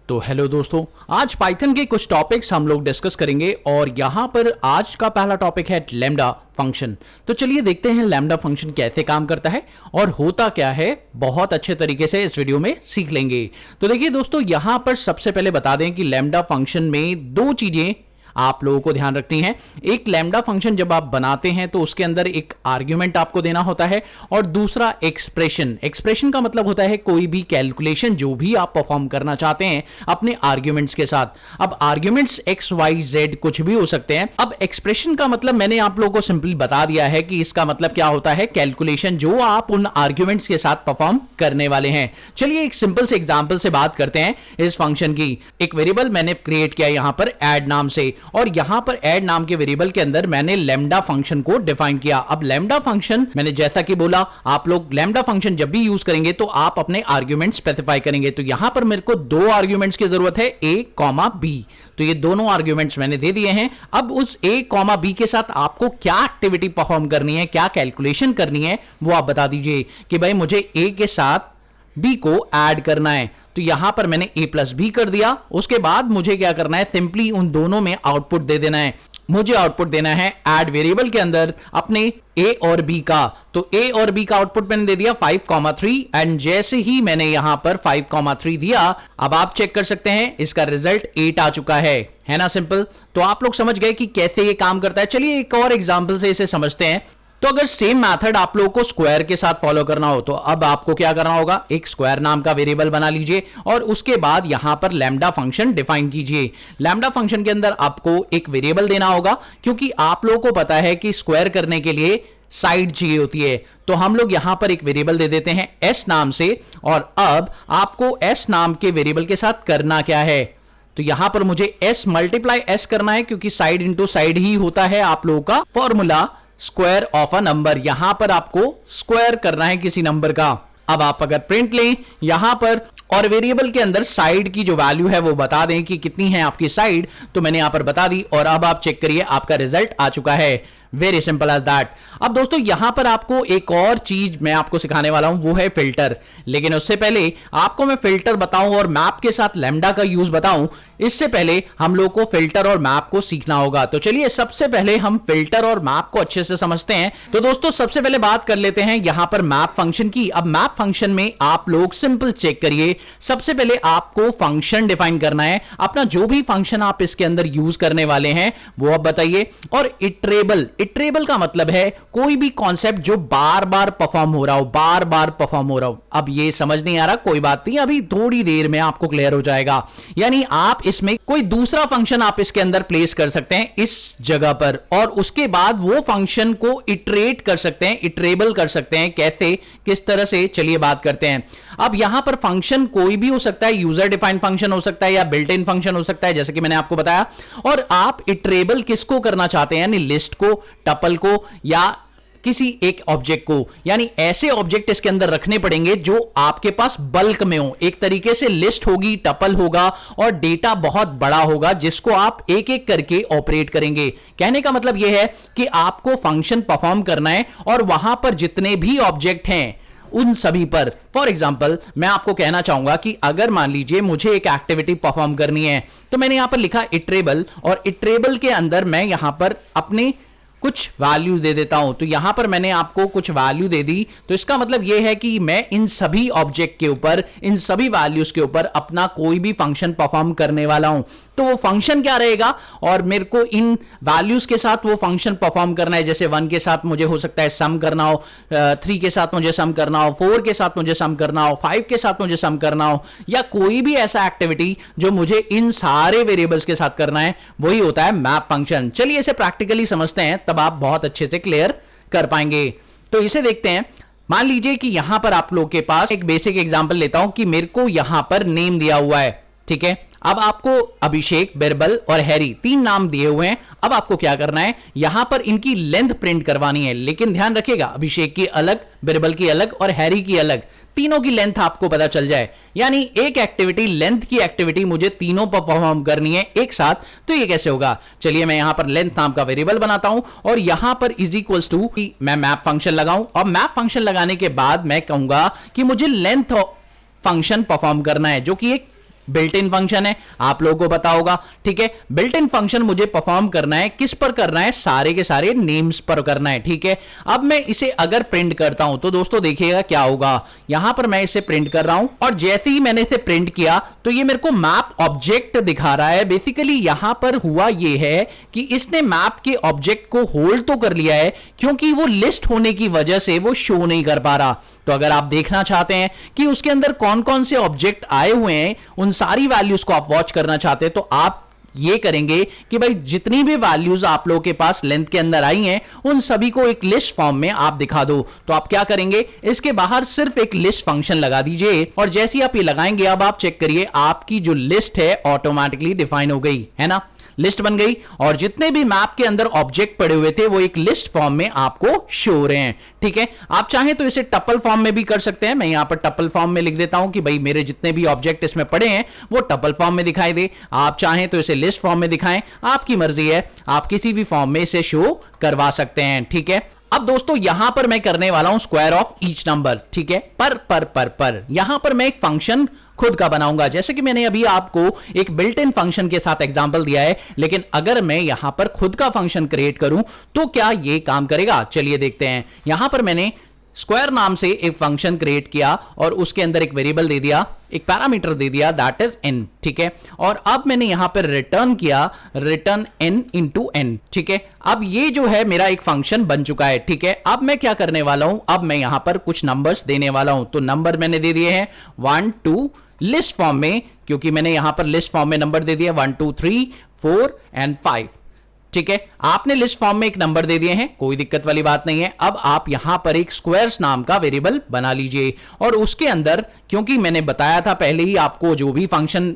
तो हेलो दोस्तों, आज पाइथन के कुछ टॉपिक्स हम लोग डिस्कस करेंगे और यहाँ पर आज का पहला टॉपिक है लैम्डा फंक्शन। तो चलिए देखते हैं लैम्डा फंक्शन कैसे काम करता है और होता क्या है। बहुत अच्छे तरीके से इस वीडियो में सीख लेंगे। तो देखिए दोस्तों, यहाँ पर सबसे पहले बता दें कि लैम्डा फंक्शन में दो चीजें आप लोगों को ध्यान रखनी है। एक लैम्डा फंक्शन जब आप बनाते हैं तो उसके अंदर एक आर्ग्यूमेंट आपको देना होता है और दूसरा एक्सप्रेशन। एक्सप्रेशन का मतलब होता है कोई भी कैलकुलेशन जो भी आप परफॉर्म करना चाहते हैं अपने आर्ग्यूमेंट्स के साथ। अब आर्ग्यूमेंट्स एक्स वाई जेड कुछ भी हो सकते हैं। अब एक्सप्रेशन का मतलब मैंने आप लोगों को सिंपली बता दिया है कि इसका मतलब क्या होता है, कैलकुलेशन जो आप उन आर्ग्यूमेंट्स के साथ परफॉर्म करने वाले हैं। चलिए एक सिंपल से एग्जांपल से बात करते हैं इस फंक्शन की। एक वेरिएबल मैंने क्रिएट किया यहां पर ऐड नाम से और यहां पर ऐड नाम के वेरिएबल के अंदर मैंने लैम्डा फंक्शन को डिफाइन किया। अब लैम्डा फंक्शन मैंने जैसा कि बोला, आप लोग लैम्डा फंक्शन जब भी यूज करेंगे तो आप अपने आर्ग्यूमेंट स्पेसिफाई करेंगे। तो यहां पर मेरे को दो आर्ग्यूमेंट्स की जरूरत है, a, b। तो ये दोनों आर्ग्यूमेंट्स मैंने दे दिए हैं। अब उस a, b के साथ आपको क्या एक्टिविटी परफॉर्म करनी है, क्या कैलकुलेशन करनी है, वो आप बता दीजिए कि भाई मुझे a के साथ b को ऐड करना है। तो यहां पर मैंने a प्लस b कर दिया। उसके बाद मुझे क्या करना है, सिंपली उन दोनों में आउटपुट दे देना है। मुझे आउटपुट देना है ऐड वेरिएबल के अंदर अपने a और b का। तो a और b का आउटपुट मैंने दे दिया 5,3 एंड जैसे ही मैंने यहां पर 5,3 दिया, अब आप चेक कर सकते हैं इसका रिजल्ट 8 आ चुका है ना। सिंपल। तो आप लोग समझ गए कि कैसे ये काम करता है। चलिए एक और एग्जांपल से इसे समझते हैं। तो अगर सेम मेथड आप लोगों को स्क्वायर के साथ फॉलो करना हो तो अब आपको क्या करना होगा, एक स्क्वायर नाम का वेरिएबल बना लीजिए और उसके बाद यहां पर लैम्डा फंक्शन डिफाइन कीजिए। लैम्डा फंक्शन के अंदर आपको एक वेरिएबल देना होगा क्योंकि आप लोगों को पता है कि स्क्वायर करने के लिए साइड चाहिए होती है। तो हम लोग यहां पर एक वेरिएबल दे देते हैं s नाम से। और अब आपको s नाम के वेरिएबल के साथ करना क्या है, तो यहां पर मुझे s मल्टीप्लाई s करना है क्योंकि साइड इंटू साइड ही होता है आप लोगों का formula square of a number. यहां पर आपको स्क्वायर करना है किसी नंबर का। अब आप अगर प्रिंट लें यहां पर और वेरिएबल के अंदर साइड की जो वैल्यू है वो बता दें कि कितनी है आपकी साइड, तो मैंने यहां पर बता दी और अब आप चेक करिए आपका रिजल्ट आ चुका है। Very simple as that. अब दोस्तों यहां पर आपको एक और चीज मैं आपको सिखाने वाला हूं, वो है फिल्टर। लेकिन उससे पहले आपको मैं फिल्टर बताऊं और मैप के साथ लैम्डा का यूज बताऊं, इससे पहले हम लोग को फिल्टर और मैप को सीखना होगा। तो चलिए सबसे पहले हम फिल्टर और मैप को अच्छे से समझते हैं। तो दोस्तों सबसे पहले बात कर लेते हैं यहां पर मैप फंक्शन की। अब मैप फंक्शन में आप लोग सिंपल चेक करिए, सबसे पहले आपको फंक्शन डिफाइन करना है। अपना जो भी फंक्शन आप इसके अंदर यूज करने वाले हैं वो आप बताइए। और इटरेबल का मतलब है कोई भी कॉन्सेप्ट जो बार बार परफॉर्म हो रहा हो, बार बार परफॉर्म हो रहा हो। अब ये समझ नहीं आ रहा, कोई बात नहीं, अभी थोड़ी देर में आपको क्लियर हो जाएगा। यानी आप इसमें कोई दूसरा फंक्शन आप इसके अंदर प्लेस कर सकते हैं इस जगह पर और उसके बाद वो फंक्शन को इटरेट कर सकते हैं, इटरेबल कर सकते हैं। कैसे, किस तरह से, चलिए बात करते हैं। अब यहां पर फंक्शन कोई भी हो सकता है, यूजर डिफाइंड फंक्शन हो सकता है या बिल्ट इन फंक्शन हो सकता है, जैसे कि मैंने आपको बताया। और आप इटरेबल किसको करना चाहते हैं, यानी लिस्ट को, टपल को या किसी एक ऑब्जेक्ट को। यानी ऐसे ऑब्जेक्ट इसके अंदर रखने पड़ेंगे जो आपके पास बल्क में हो। एक तरीके से लिस्ट होगी, टपल होगा और डेटा बहुत बड़ा होगा जिसको आप एक एक करके ऑपरेट करेंगे। कहने का मतलब यह है कि आपको फंक्शन परफॉर्म करना है और वहां पर जितने भी ऑब्जेक्ट हैं उन सभी पर। फॉर एग्जाम्पल मैं आपको कहना चाहूंगा कि अगर मान लीजिए मुझे एक एक्टिविटी परफॉर्म करनी है तो मैंने यहां पर लिखा इटरेबल और इटरेबल के अंदर मैं यहां पर अपने कुछ वैल्यूज दे देता हूं। तो यहां पर मैंने आपको कुछ वैल्यू दे दी, तो इसका मतलब यह है कि मैं इन सभी ऑब्जेक्ट के ऊपर, इन सभी वैल्यूज के ऊपर अपना कोई भी फंक्शन परफॉर्म करने वाला हूं। तो वो फंक्शन क्या रहेगा और मेरे को इन वैल्यूज के साथ वो फंक्शन परफॉर्म करना है। जैसे 1 के साथ मुझे हो सकता है सम करना हो, 3 के साथ मुझे सम करना हो, 4 के साथ मुझे सम करना हो, 5 के साथ मुझे सम करना हो, या कोई भी ऐसा एक्टिविटी जो मुझे इन सारे वेरिएबल्स के साथ करना है, वही होता है मैप फंक्शन। चलिए इसे प्रैक्टिकली समझते हैं, तब आप बहुत अच्छे से क्लियर कर पाएंगे। तो इसे देखते हैं। मान लीजिए कि यहां पर आप लोग के पास एक बेसिक एग्जांपल लेता हूं कि मेरे को यहां पर नेम दिया हुआ है, ठीक है। अब आपको अभिषेक, बिरबल और हैरी 3 नाम दिए हुए हैं। अब आपको क्या करना है, यहां पर इनकी लेंथ प्रिंट करवानी है। लेकिन ध्यान रखिएगा, अभिषेक की अलग, बिरबल की अलग और हैरी की अलग, तीनों की लेंथ आपको पता चल जाए। यानी एक एक्टिविटी, लेंथ की एक्टिविटी मुझे तीनों पर परफॉर्म करनी है एक साथ। तो ये कैसे होगा, चलिए मैं यहां पर लेंथ नाम का वेरिएबल बनाता हूं और यहां पर इज इक्वल्स टू मैं मैप फंक्शन लगाऊं और मैप फंक्शन लगाने के बाद मैं कहूंगा कि मुझे लेंथ फंक्शन परफॉर्म करना है, जो कि एक बिल्ट इन फंक्शन है, आप लोगों को पता होगा। ठीक है, बिल्ट इन फंक्शन मुझे परफॉर्म करना है, किस पर करना है, सारे के सारे नेम्स पर करना है। ठीक है, अब मैं इसे अगर प्रिंट करता हूं तो दोस्तों देखिएगा क्या होगा। यहां पर मैं इसे प्रिंट कर रहा हूं और जैसे ही मैंने इसे प्रिंट किया तो ये मेरे को मैप ऑब्जेक्ट दिखा रहा है। बेसिकली यहां पर हुआ ये है कि इसने मैप के ऑब्जेक्ट को होल्ड तो कर लिया है, क्योंकि वो लिस्ट होने की वजह से वो शो नहीं कर पा रहा। तो अगर आप देखना चाहते हैं कि उसके अंदर कौन कौन से ऑब्जेक्ट आए हुए हैं, उन सारी वैल्यूज को आप वॉच करना चाहते हैं, तो आप ये करेंगे कि भाई जितनी भी वैल्यूज आप लोगों के पास लेंथ के अंदर आई हैं उन सभी को एक लिस्ट फॉर्म में आप दिखा दो। तो आप क्या करेंगे, इसके बाहर सिर्फ एक लिस्ट फंक्शन लगा दीजिए और जैसे ही आप ये लगाएंगे, अब आप चेक करिए आपकी जो लिस्ट है ऑटोमेटिकली डिफाइन हो गई है ना, लिस्ट बन गई और जितने भी मैप के अंदर ऑब्जेक्ट पड़े हुए थे वो एक लिस्ट फॉर्म में आपको शो हो रहे हैं। ठीक है, आप चाहें तो इसे टपल फॉर्म में भी कर सकते हैं। मैं यहां पर टपल फॉर्म में लिख देता हूं कि भाई मेरे जितने भी ऑब्जेक्ट इसमें पड़े हैं वो टपल फॉर्म में दिखाई दे। आप चाहें तो इसे लिस्ट फॉर्म में दिखाएं, आपकी मर्जी है, आप किसी भी फॉर्म में इसे शो करवा सकते हैं। ठीक है, अब दोस्तों यहां पर मैं करने वाला हूं स्क्वायर ऑफ ईच नंबर। ठीक है, पर यहां पर मैं एक फंक्शन खुद का बनाऊंगा, जैसे कि मैंने अभी आपको एक बिल्ट इन फंक्शन के साथ एग्जांपल दिया है, लेकिन अगर मैं यहां पर खुद का फंक्शन क्रिएट करूं तो क्या यह काम करेगा, चलिए देखते हैं। यहां पर मैंने स्क्वायर नाम से एक फंक्शन क्रिएट किया और उसके अंदर एक वेरिएबल दे दिया, एक पैरामीटर दे दिया, दैट इज n। ठीक है, और अब मैंने यहां पर रिटर्न किया रिटर्न n इंटू n। ठीक है, अब ये जो है मेरा एक फंक्शन बन चुका है। ठीक है, अब मैं क्या करने वाला हूं, अब मैं यहां पर कुछ नंबर्स देने वाला हूं। तो नंबर मैंने दे दिए हैं 1 2 लिस्ट फॉर्म में, क्योंकि मैंने यहां पर लिस्ट फॉर्म में नंबर दे दिया 1 2 3 4 एंड 5। ठीक है, आपने लिस्ट फॉर्म में एक नंबर दे दिए हैं, कोई दिक्कत वाली बात नहीं है। अब आप यहां पर एक स्क्वायर्स नाम का वेरिएबल बना लीजिए और उसके अंदर, क्योंकि मैंने बताया था पहले ही आपको जो भी फंक्शन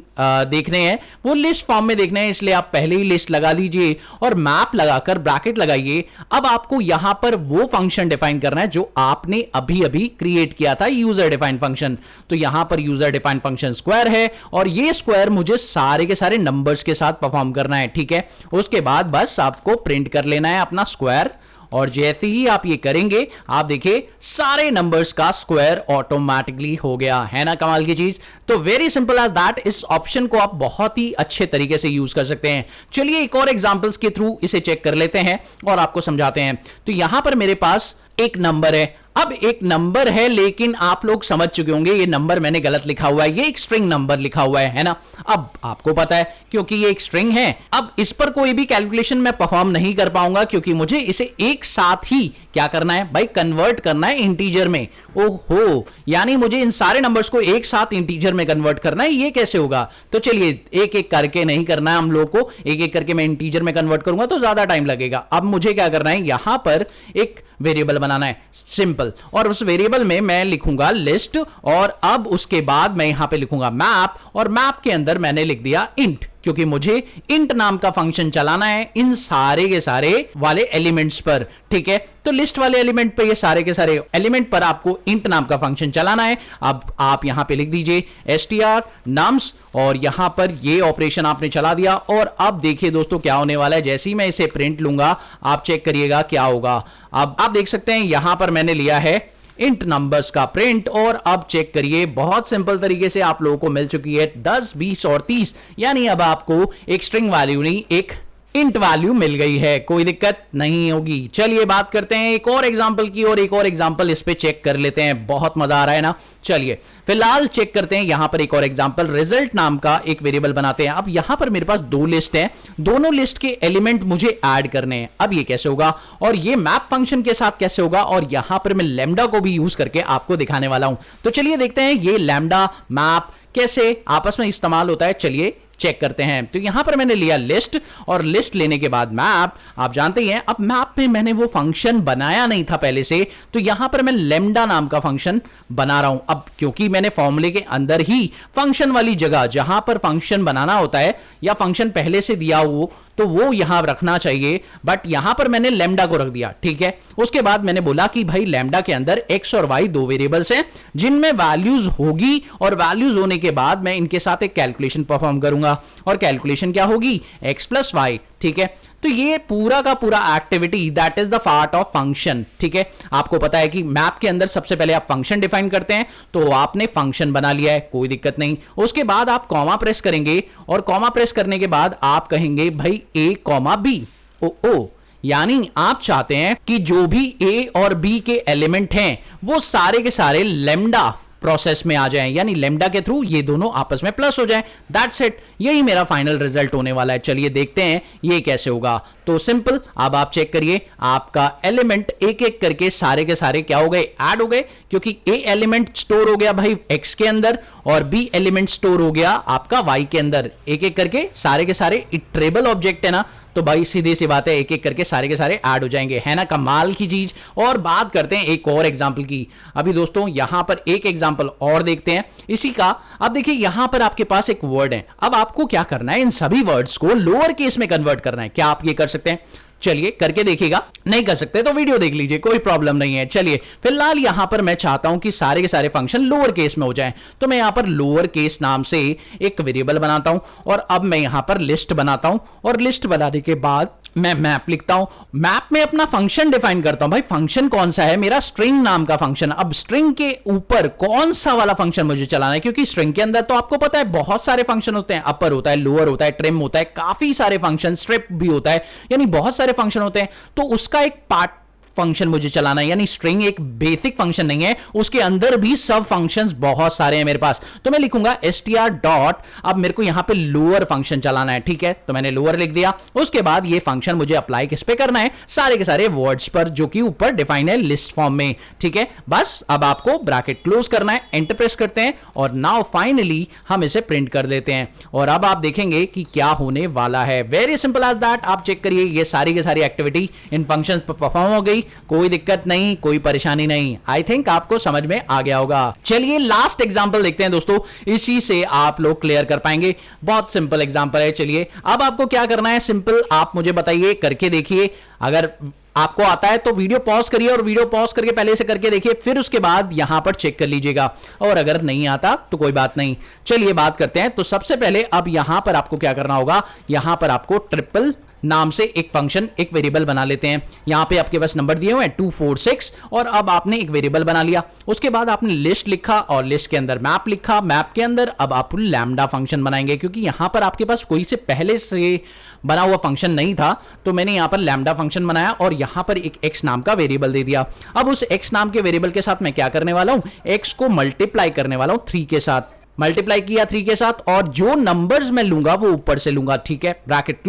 देखने हैं वो लिस्ट फॉर्म में देखने हैं, इसलिए आप पहले ही लिस्ट लगा दीजिए और मैप लगाकर ब्रैकेट लगाइए। अब आपको यहां पर वो फंक्शन डिफाइन करना है जो आपने अभी अभी क्रिएट किया था, यूजर डिफाइंड फंक्शन। तो यहां पर यूजर डिफाइंड फंक्शन स्क्वायर है और ये स्क्वायर मुझे सारे के सारे नंबर्स के साथ परफॉर्म करना है। ठीक है, उसके बाद बस आपको प्रिंट कर लेना है अपना स्क्वायर और जैसे ही आप ये करेंगे आप देखिए सारे नंबर्स का स्क्वायर ऑटोमेटिकली हो गया है ना, कमाल की चीज। तो वेरी सिंपल एज दैट, इस ऑप्शन को आप बहुत ही अच्छे तरीके से यूज कर सकते हैं। चलिए एक और एग्जांपल्स के थ्रू इसे चेक कर लेते हैं और आपको समझाते हैं। तो यहां पर मेरे पास एक नंबर है, अब एक नंबर है लेकिन आप लोग समझ चुके होंगे ये नंबर मैंने गलत लिखा हुआ है, ये एक स्ट्रिंग नंबर लिखा हुआ है ना। अब आपको पता है क्योंकि ये एक स्ट्रिंग है, अब इस पर कोई भी कैलकुलेशन मैं परफॉर्म नहीं कर पाऊंगा क्योंकि मुझे इसे एक साथ ही क्या करना है भाई, कन्वर्ट करना है इंटीजर में। ओहो, यानी मुझे इन सारे नंबर्स को एक साथ इंटीजर में कन्वर्ट करना है, ये कैसे होगा? तो चलिए एक एक करके नहीं करना है हम लोग को, एक एक करके मैं इंटीजर में कन्वर्ट करूंगा तो ज्यादा टाइम लगेगा। अब मुझे क्या करना है, यहां पर एक वेरिएबल बनाना है सिंपल, और उस वेरिएबल में मैं लिखूंगा लिस्ट और अब उसके बाद मैं यहां पे लिखूंगा मैप और मैप के अंदर मैंने लिख दिया इंट, क्योंकि मुझे इंट नाम का फंक्शन चलाना है इन सारे के सारे वाले एलिमेंट्स पर। ठीक है, तो लिस्ट वाले एलिमेंट पे, ये सारे के सारे एलिमेंट पर आपको इंट नाम का फंक्शन चलाना है। अब आप यहां पे लिख दीजिए str nums और यहां पर ये ऑपरेशन आपने चला दिया और अब देखिए दोस्तों क्या होने वाला है, जैसे ही मैं इसे प्रिंट लूंगा आप चेक करिएगा क्या होगा। अब आप देख सकते हैं यहां पर मैंने लिया है इंट नंबर्स का प्रिंट और अब चेक करिए बहुत सिंपल तरीके से आप लोगों को मिल चुकी है 10 20 और 30, यानी अब आपको एक स्ट्रिंग वैल्यू नहीं एक इंट वैल्यू मिल गई है, कोई दिक्कत नहीं होगी। चलिए बात करते हैं एक और एग्जांपल की और एक और एग्जांपल इस पे चेक कर लेते हैं, बहुत मजा आ रहा है ना। चलिए फिलहाल चेक करते हैं यहां पर एक और एग्जांपल, रिजल्ट नाम का एक वेरिएबल बनाते हैं। अब यहां पर मेरे पास दो लिस्ट है, दोनों लिस्ट के एलिमेंट मुझे ऐड करने हैं। अब ये कैसे होगा और ये मैप फंक्शन के साथ कैसे होगा, और यहां पर मैं लैम्डा को भी यूज करके आपको दिखाने वाला हूं। तो चलिए देखते हैं ये लैम्डा मैप कैसे आपस में इस्तेमाल होता है, चलिए चेक करते हैं। तो यहां पर मैंने लिया लिस्ट और लिस्ट लेने के बाद मैप, आप जानते ही हैं अब मैप में मैंने वो फंक्शन बनाया नहीं था पहले से, तो यहां पर मैं लैम्डा नाम का फंक्शन बना रहा हूं। अब क्योंकि मैंने फॉर्मूले के अंदर ही फंक्शन वाली जगह जहां पर फंक्शन बनाना होता है या फंक्शन पहले से दिया हो तो वो यहां रखना चाहिए, बट यहां पर मैंने लैम्डा को रख दिया। ठीक है, उसके बाद मैंने बोला कि भाई लैम्डा के अंदर x और y दो वेरिएबल्स हैं जिनमें वैल्यूज होगी और वैल्यूज होने के बाद मैं इनके साथ एक कैलकुलेशन परफॉर्म करूंगा और कैलकुलेशन क्या होगी x प्लस वाई। ठीक है। तो ये पूरा का पूरा activity that is the part of function, ठीक है। आपको पता है कि मैप के अंदर सबसे पहले आप फंक्शन डिफाइन करते हैं, तो आपने फंक्शन बना लिया है, कोई दिक्कत नहीं। उसके बाद आप कॉमा प्रेस करेंगे और कॉमा प्रेस करने के बाद आप कहेंगे भाई a कॉमा b। ओ यानी आप चाहते हैं कि जो भी a और b के एलिमेंट हैं वो सारे के सारे लेमडा प्रोसेस में आ जाएं, यानी लेमडा के थ्रू ये दोनों आपस में प्लस हो जाएं। दैट्स इट, यही मेरा फाइनल रिजल्ट होने वाला है। चलिए देखते हैं ये कैसे होगा। तो सिंपल, अब आप चेक करिए, आपका एलिमेंट एक एक करके सारे के सारे क्या हो गए, ऐड हो गए, क्योंकि ए एलिमेंट स्टोर हो गया भाई एक्स के अंदर और बी एलिमेंट स्टोर हो गया आपका वाई के अंदर। एक एक करके सारे के सारे इटरेबल ऑब्जेक्ट है ना, तो भाई सीधी सी बात है, एक एक करके सारे के सारे ऐड हो जाएंगे, है ना कमाल की चीज। और बात करते हैं एक और एग्जांपल की। अभी दोस्तों यहां पर एक एग्जांपल और देखते हैं इसी का। अब देखिए यहां पर आपके पास एक वर्ड है, अब आपको क्या करना है, इन सभी वर्ड्स को लोअर केस में कन्वर्ट करना है। क्या आप ये कर सकते हैं? चलिए करके देखिएगा। नहीं कर सकते तो वीडियो देख लीजिए, कोई प्रॉब्लम नहीं है। चलिए फिलहाल यहां पर मैं चाहता हूं कि सारे के सारे फंक्शन लोअर केस में हो जाएं, तो मैं यहां पर लोअर केस नाम से एक वेरिएबल बनाता हूं और अब मैं यहां पर लिस्ट बनाता हूं और लिस्ट बनाने के बाद मैं मैप लिखता हूं। मैप में अपना फंक्शन डिफाइन करता हूं। भाई फंक्शन कौन सा है? मेरा स्ट्रिंग नाम का फंक्शन। अब स्ट्रिंग के ऊपर कौन सा वाला फंक्शन मुझे चलाना है, क्योंकि स्ट्रिंग के अंदर तो आपको पता है बहुत सारे फंक्शन होते हैं, अपर होता है, लोअर होता है, ट्रिम होता है, काफी सारे फंक्शन, स्ट्रिप भी होता है, यानी बहुत सारे फंक्शन होते हैं। तो उसका एक पार्ट फंक्शन मुझे चलाना है, यानी स्ट्रिंग एक बेसिक फंक्शन नहीं है, उसके अंदर भी सब फंक्शंस बहुत सारे हैं मेरे पास। तो मैं लिखूंगा str डॉट, अब मेरे को यहां पे लोअर फंक्शन चलाना है, ठीक है, तो मैंने लोअर लिख दिया। उसके बाद ये फंक्शन मुझे अप्लाई किस पे करना है, सारे के सारे वर्ड्स पर जो कि ऊपर डिफाइन है लिस्ट फॉर्म में, ठीक है। बस अब आपको ब्रैकेट क्लोज करना है, एंटर प्रेस करते हैं और नाउ फाइनली हम इसे प्रिंट कर देते हैं और अब आप देखेंगे कि क्या होने वाला है। Very simple as that. आप चेक करिए, ये सारी की सारी एक्टिविटी इन फंक्शन पर परफॉर्म हो गई, कोई दिक्कत नहीं, कोई परेशानी नहीं। आई थिंक आपको समझ में आ गया होगा। चलिए लास्ट एग्जांपल देखते हैं दोस्तों, इसी से आप लोग क्लियर कर पाएंगे। बहुत सिंपल एग्जांपल है। चलिए अब आपको क्या करना है, सिंपल आप मुझे बताइए, करके देखिए। अगर आपको आता है तो वीडियो पॉज करिए और वीडियो पॉज करके पहले से करके देखिए, फिर उसके बाद यहां पर चेक कर लीजिएगा। और अगर नहीं आता तो कोई बात नहीं। चलिए बात करते हैं। तो सबसे पहले अब यहां पर आपको क्या करना होगा, यहां पर आपको ट्रिपल नाम से एक फंक्शन, एक वेरिएबल बना लेते हैं। यहां पे आपके पास नंबर दिए हुए हैं 2 4 6 और अब आपने एक वेरिएबल बना लिया। उसके बाद आपने लिस्ट लिखा और लिस्ट के अंदर मैप लिखा। मैप के अंदर अब आप लैम्डा फंक्शन बनाएंगे, क्योंकि यहां पर आपके पास कोई से पहले से बना हुआ फंक्शन नहीं था, तो मैंने यहां पर लैम्डा फंक्शन बनाया और यहां पर एक x नाम का वेरिएबल दे दिया। अब उस x नाम के वेरिएबल के साथ मैं क्या करने वाला हूं, x को मल्टीप्लाई करने वाला हूं 3 के साथ। मल्टीप्लाई किया 3 के साथ और जो नंबर्स मैं लूंगा वो ऊपर से लूंगा, ठीक है। ब्रैकेट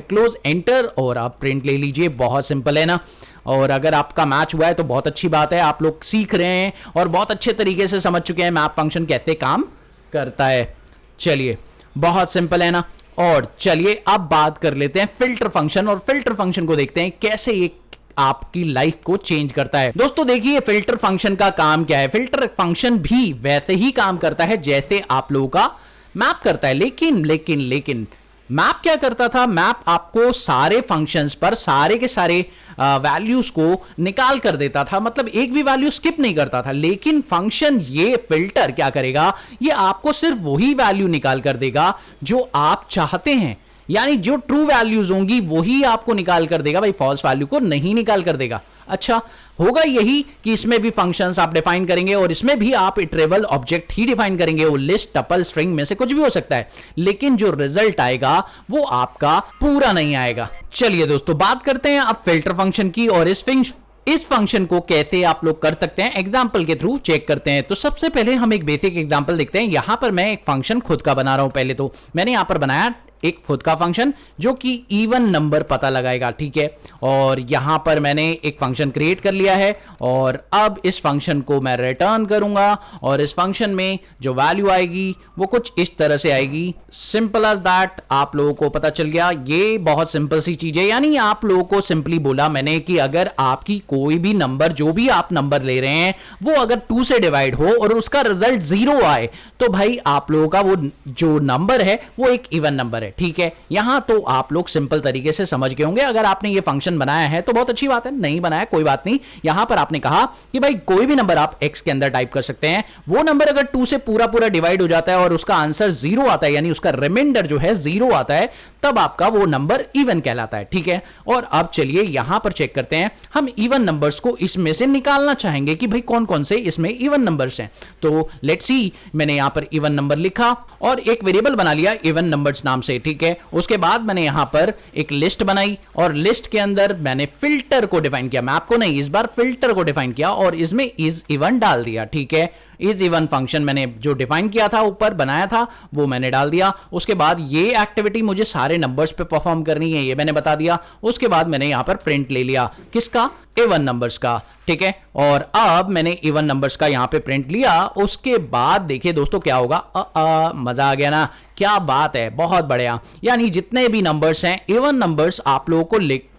क्लोज, एंटर और आप प्रिंट ले लीजिए। बहुत सिंपल है ना। और अगर आपका मैच हुआ है तो बहुत अच्छी बात है, आप लोग सीख रहे हैं और बहुत अच्छे तरीके से समझ चुके हैं मैप फंक्शन कैसे काम करता है। चलिए बहुत सिंपल है ना। और चलिए अब बात कर लेते हैं फिल्टर फंक्शन, और फिल्टर फंक्शन को देखते हैं कैसे एक आपकी लाइफ को चेंज करता है। दोस्तों देखिए फिल्टर फंक्शन का काम क्या है। फिल्टर फंक्शन भी वैसे ही काम करता है जैसे आप लोगों का मैप करता है, लेकिन मैप क्या करता था, मैप आपको सारे फंक्शंस पर सारे के सारे वैल्यूज को निकाल कर देता था, मतलब एक भी वैल्यू स्किप नहीं करता था। लेकिन फंक्शन ये फिल्टर क्या करेगा, ये आपको सिर्फ वही वैल्यू निकाल कर देगा जो आप चाहते हैं, यानी जो ट्रू वैल्यूज होंगी वही आपको निकाल कर देगा, भाई फॉल्स वैल्यू को नहीं निकाल कर देगा। अच्छा होगा यही कि इसमें भी फंक्शंस आप डिफाइन करेंगे और इसमें भी आप इटरेबल ऑब्जेक्ट ही डिफाइन करेंगे, वो लिस्ट, टपल, स्ट्रिंग में से कुछ भी हो सकता है, लेकिन जो रिजल्ट आएगा वो आपका पूरा नहीं आएगा। चलिए दोस्तों बात करते हैं अब फिल्टर फंक्शन की और इस फंक्शन को कैसे आप लोग कर सकते हैं, एग्जाम्पल के थ्रू चेक करते हैं। तो सबसे पहले हम एक बेसिक एग्जाम्पल देखते हैं। यहां पर मैं एक फंक्शन खुद का बना रहा हूं। पहले तो मैंने यहां पर बनाया एक खुद का फंक्शन जो कि इवन नंबर पता लगाएगा, ठीक है। और यहां पर मैंने एक फंक्शन क्रिएट कर लिया है और अब इस फंक्शन को मैं रिटर्न करूंगा और इस फंक्शन में जो वैल्यू आएगी वो कुछ इस तरह से आएगी। सिंपल एज दैट, आप लोगों को पता चल गया। ये बहुत सिंपल सी चीज है, यानी आप लोगों को सिंपली बोला मैंने कि अगर आपकी कोई भी नंबर, जो भी आप नंबर ले रहे हैं, वो अगर 2 से डिवाइड हो और उसका रिजल्ट 0 आए तो भाई आप लोगों का वो जो नंबर है वो एक इवन नंबर है, ठीक है। यहां तो आप लोग सिंपल तरीके से समझ गए होंगे। अगर आपने ये फंक्शन बनाया है तो बहुत अच्छी बात है, नहीं बनाया कोई बात नहीं। यहां पर आपने कहा कि भाई कोई भी नंबर आप x के अंदर टाइप कर सकते हैं, वो नंबर अगर 2 से पूरा डिवाइड हो जाता है और और उसका आंसर 0 आता है, यानी उसका रिमाइंडर जो है 0 आता है, तब आपका वो नंबर इवन कहलाता है। ठीक है, और अब चलिए यहां पर चेक करते हैं, हम इवन नंबर्स को इसमें से निकालना चाहेंगे कि भाई कौन कौन से इसमें इवन नंबर्स हैं। तो लेट्स सी, मैंने यहां पर इवन नंबर लिखा और एक वेरिएबल बना लिया इवन नंबर्स नाम से। ठीक है, उसके बाद मैंने यहां पर एक लिस्ट बनाई और लिस्ट के अंदर मैंने फिल्टर को डिफाइन किया, मैप को नहीं, इस बार फिल्टर को डिफाइन किया और इसमें इज इवन डाल दिया। ठीक है, इज इवन फंक्शन मैंने जो डिफाइन किया था, ऊपर बनाया था, वो मैंने डाल दिया। उसके बाद ये एक्टिविटी मुझे सारे नंबर्स पे परफॉर्म करनी है, ये मैंने बता दिया। उसके बाद मैंने यहां पर प्रिंट ले लिया, किसका? इवन नंबर्स का। ठीक है, और अब मैंने इवन नंबर्स का यहां पे प्रिंट लिया। उसके बाद देखिए दोस्तों क्या होगा, मजा आ गया ना, क्या बात है, बहुत बढ़िया। यानी जितने भी नंबर्स हैं इवन नंबर्स आप लोगों को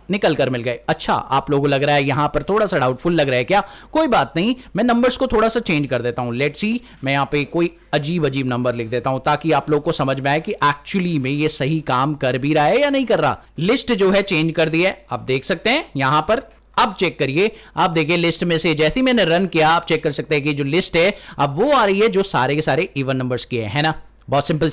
निकल कर मिल गए। अच्छा, आप लोगों को लग रहा है यहां पर थोड़ा सा डाउटफुल लग रहा है क्या? कोई बात नहीं, मैं नंबर्स को थोड़ा सा चेंज कर देता हूं। लेट्स सी, मैं यहां पे कोई अजीब अजीब नंबर लिख देता हूं ताकि आप लोगों को समझ में आए कि एक्चुअली में ये सही काम कर भी रहा है या नहीं कर रहा। लिस्ट जो है चेंज कर दी है, अब देख सकते हैं यहां पर। अब चेक करिए, आप देखिए लिस्ट में से जैसे ही मैंने रन किया, आप चेक कर सकते हैं कि जो लिस्ट है अब वो आ रही है जो सारे के सारे इवन नंबर्स की है ना। बहुत सिंपल।